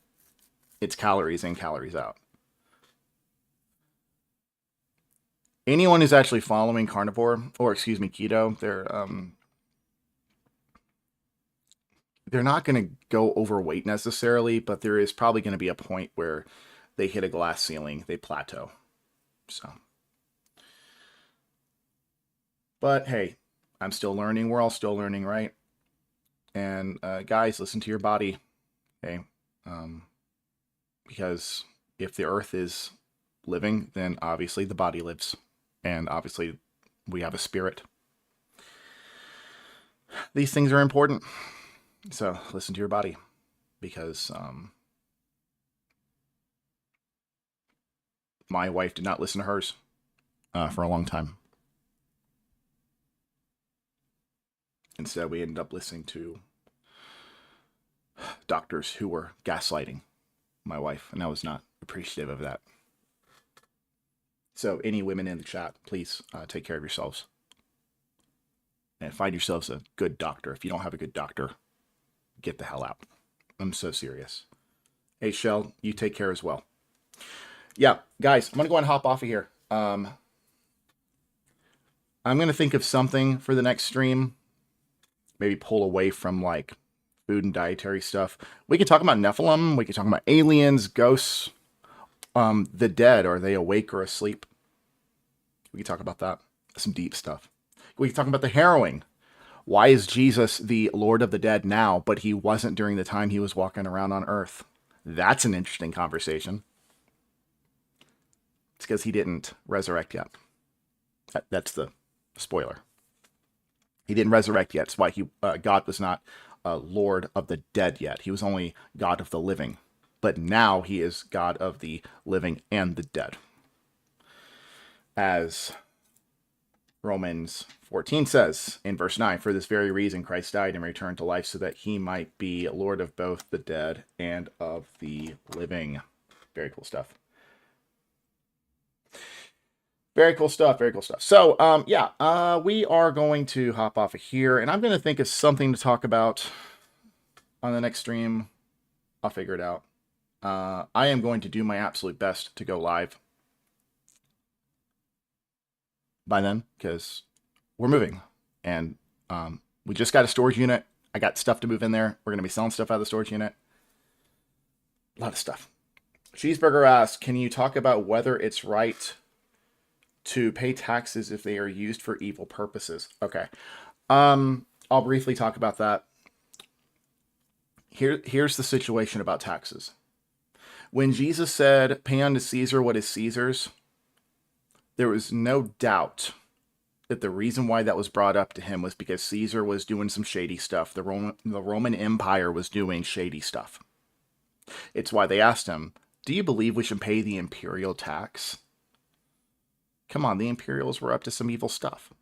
[SPEAKER 2] it's calories in, calories out. Anyone who's actually following carnivore, or excuse me, keto, they're not going to go overweight necessarily, but there is probably going to be a point where they hit a glass ceiling, they plateau. So, but hey, I'm still learning. We're all still learning, right? And guys, listen to your body, okay? Because if the earth is living, then obviously the body lives. And obviously we have a spirit. These things are important. So listen to your body, because my wife did not listen to hers for a long time. Instead, we ended up listening to doctors who were gaslighting my wife, and I was not appreciative of that. So any women in the chat, please take care of yourselves. And find yourselves a good doctor. If you don't have a good doctor, get the hell out. I'm so serious. Hey, Shell, you take care as well. Yeah, guys, I'm going to go and hop off of here. I'm going to think of something for the next stream. Maybe pull away from like food and dietary stuff. We can talk about Nephilim. We can talk about aliens, ghosts, the dead. Are they awake or asleep? We can talk about that. Some deep stuff. We can talk about the harrowing. Why is Jesus the Lord of the dead now, but he wasn't during the time he was walking around on earth? That's an interesting conversation. It's because he didn't resurrect yet. That's the spoiler. He didn't resurrect yet. That's why God was not Lord of the dead yet. He was only God of the living. But now he is God of the living and the dead. As Romans 14 says in verse 9, for this very reason Christ died and returned to life so that he might be Lord of both the dead and of the living. Very cool stuff. Very cool stuff. Very cool stuff. So, we are going to hop off of here, and I'm going to think of something to talk about on the next stream. I'll figure it out. I am going to do my absolute best to go live by then, because we're moving, and we just got a storage unit. I got stuff to move in there. We're going to be selling stuff out of the storage unit. A lot of stuff. Cheeseburger asks, can you talk about whether it's right to pay taxes if they are used for evil purposes? Okay. I'll briefly talk about that. Here's the situation about taxes. When Jesus said, pay unto Caesar what is Caesar's, there was no doubt that the reason why that was brought up to him was because Caesar was doing some shady stuff. The Roman Empire was doing shady stuff. It's why they asked him, do you believe we should pay the imperial tax? Come on, the Imperials were up to some evil stuff.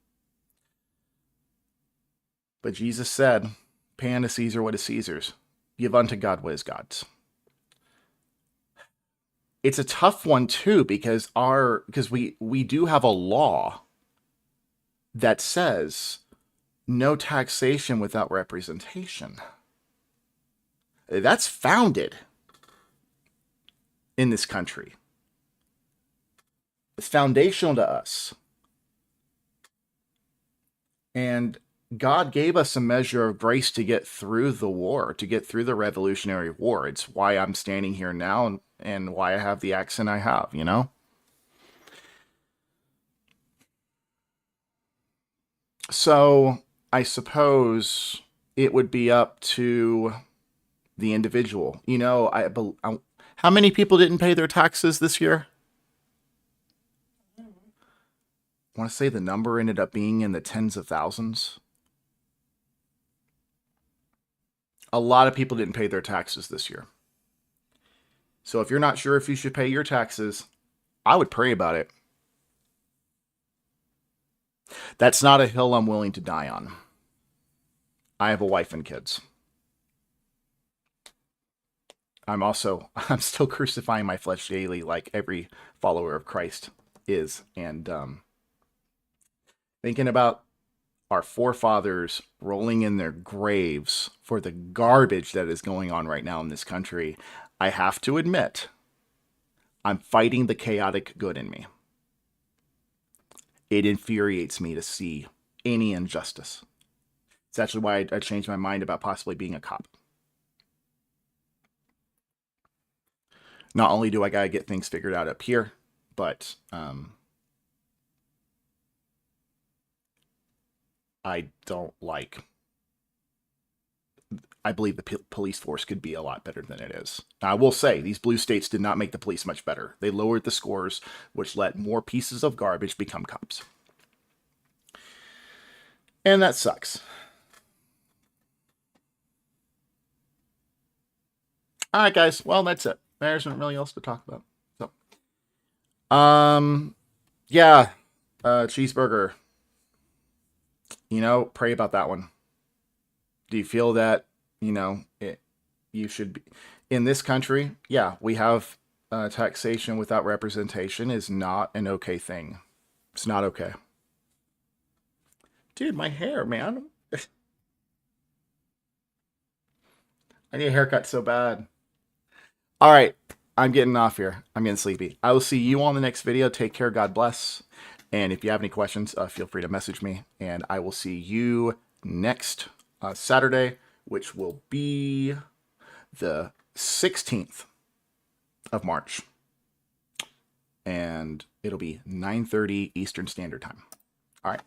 [SPEAKER 2] But Jesus said, pay unto Caesar what is Caesar's. Give unto God what is God's. It's a tough one too, because we do have a law that says no taxation without representation. That's founded in this country. It's foundational to us. And God gave us a measure of grace to get through the war, to get through the Revolutionary War. It's why I'm standing here now and why I have the accent I have, you know? So I suppose it would be up to the individual. You know, how many people didn't pay their taxes this year? I want to say the number ended up being in the tens of thousands. A lot of people didn't pay their taxes this year. So if you're not sure if you should pay your taxes, I would pray about it. That's not a hill I'm willing to die on. I have a wife and kids. I'm still crucifying my flesh daily like every follower of Christ is. And thinking about our forefathers rolling in their graves for the garbage that is going on right now in this country, I have to admit, I'm fighting the chaotic good in me. It infuriates me to see any injustice. It's actually why I changed my mind about possibly being a cop. Not only do I gotta get things figured out up here, but I believe the police force could be a lot better than it is. Now, I will say, these blue states did not make the police much better. They lowered the scores, which let more pieces of garbage become cops. And that sucks. All right, guys. Well, that's it. There isn't really else to talk about. So, yeah, cheeseburger. You know, pray about that one. Do you feel that, you know, you should be in this country? Yeah, we have taxation without representation is not an okay thing. It's not okay. Dude, my hair, man. I need a haircut so bad. All right, I'm getting off here. I'm getting sleepy. I will see you on the next video. Take care. God bless. And if you have any questions, feel free to message me. And I will see you next Saturday, which will be the 16th of March. And it'll be 9:30 Eastern Standard Time. All right.